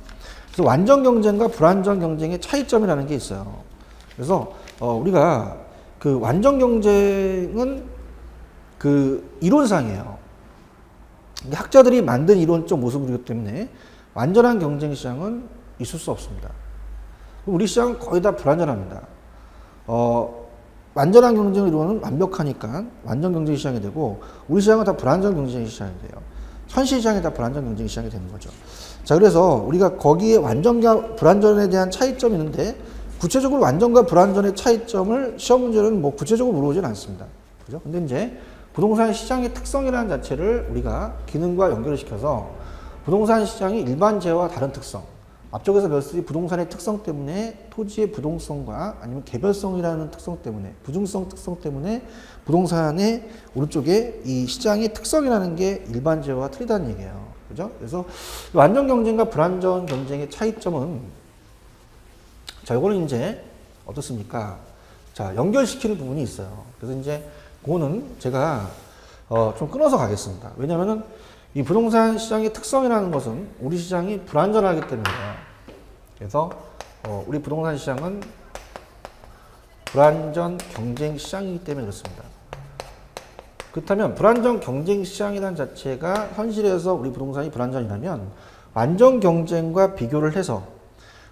A: 그래서 완전 경쟁과 불완전 경쟁의 차이점이라는 게 있어요. 그래서 우리가 그 완전 경쟁은 그 이론상이에요. 학자들이 만든 이론적 모습이기 때문에 완전한 경쟁 시장은 있을 수 없습니다. 우리 시장은 거의 다 불완전합니다. 완전한 경쟁 이론은 완벽하니까 완전 경쟁 시장이 되고 우리 시장은 다 불완전 경쟁 시장이 돼요. 현실 시장이 다 불완전 경쟁 시장이 되는 거죠. 자, 그래서 우리가 거기에 완전과 불완전에 대한 차이점이 있는데 구체적으로 완전과 불완전의 차이점을 시험 문제는 뭐 구체적으로 물어보지는 않습니다. 그죠? 근데 이제 부동산 시장의 특성이라는 자체를 우리가 기능과 연결을 시켜서 부동산 시장이 일반재와 다른 특성, 앞쪽에서 배웠듯이 부동산의 특성 때문에 토지의 부동성과 아니면 개별성이라는 특성 때문에 부중성 특성 때문에 부동산의 오른쪽에 이 시장의 특성이라는 게 일반재와 틀리다는 얘기예요. 그죠? 그래서 완전 경쟁과 불완전 경쟁의 차이점은 자, 이거는 이제 어떻습니까? 자, 연결시키는 부분이 있어요. 그래서 이제 그거는 제가 좀 끊어서 가겠습니다. 왜냐면은 이 부동산 시장의 특성이라는 것은 우리 시장이 불완전하기 때문이에요. 그래서 우리 부동산 시장은 불완전 경쟁 시장이기 때문에 그렇습니다. 그렇다면 불완전 경쟁 시장이라는 자체가 현실에서 우리 부동산이 불완전이라면 완전 경쟁과 비교를 해서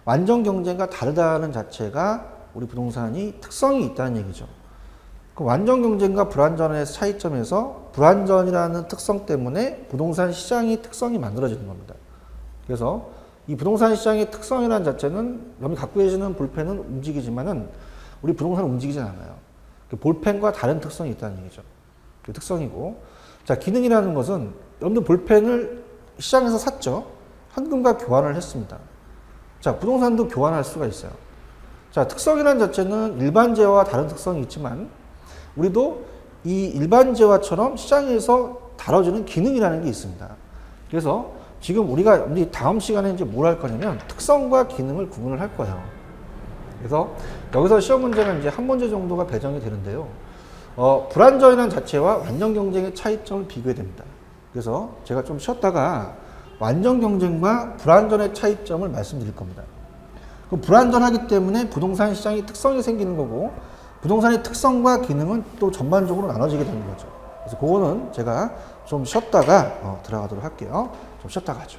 A: 완전 경쟁과 다르다는 자체가 우리 부동산이 특성이 있다는 얘기죠. 그 완전 경쟁과 불완전의 차이점에서 불완전이라는 특성 때문에 부동산 시장의 특성이 만들어지는 겁니다. 그래서 이 부동산 시장의 특성이라는 자체는 여러분이 갖고 계시는 볼펜은 움직이지만은 우리 부동산은 움직이지 않아요. 그 볼펜과 다른 특성이 있다는 얘기죠. 그 특성이고, 자, 기능이라는 것은 여러분들 볼펜을 시장에서 샀죠. 현금과 교환을 했습니다. 자, 부동산도 교환할 수가 있어요. 자, 특성이라는 자체는 일반재와 다른 특성이 있지만 우리도 이 일반재화처럼 시장에서 다뤄지는 기능이라는 게 있습니다. 그래서 지금 우리가 다음 시간에 이제 뭘 할 거냐면 특성과 기능을 구분을 할 거예요. 그래서 여기서 시험 문제가 이제 한 문제 정도가 배정이 되는데요. 불완전이라는 자체와 완전 경쟁의 차이점을 비교해야 됩니다. 그래서 제가 좀 쉬었다가 완전 경쟁과 불완전의 차이점을 말씀드릴 겁니다. 불완전하기 때문에 부동산 시장의 특성이 생기는 거고 부동산의 특성과 기능은 또 전반적으로 나눠지게 되는 거죠. 그래서 그거는 제가 좀 쉬었다가 들어가도록 할게요. 좀 쉬었다가 하죠.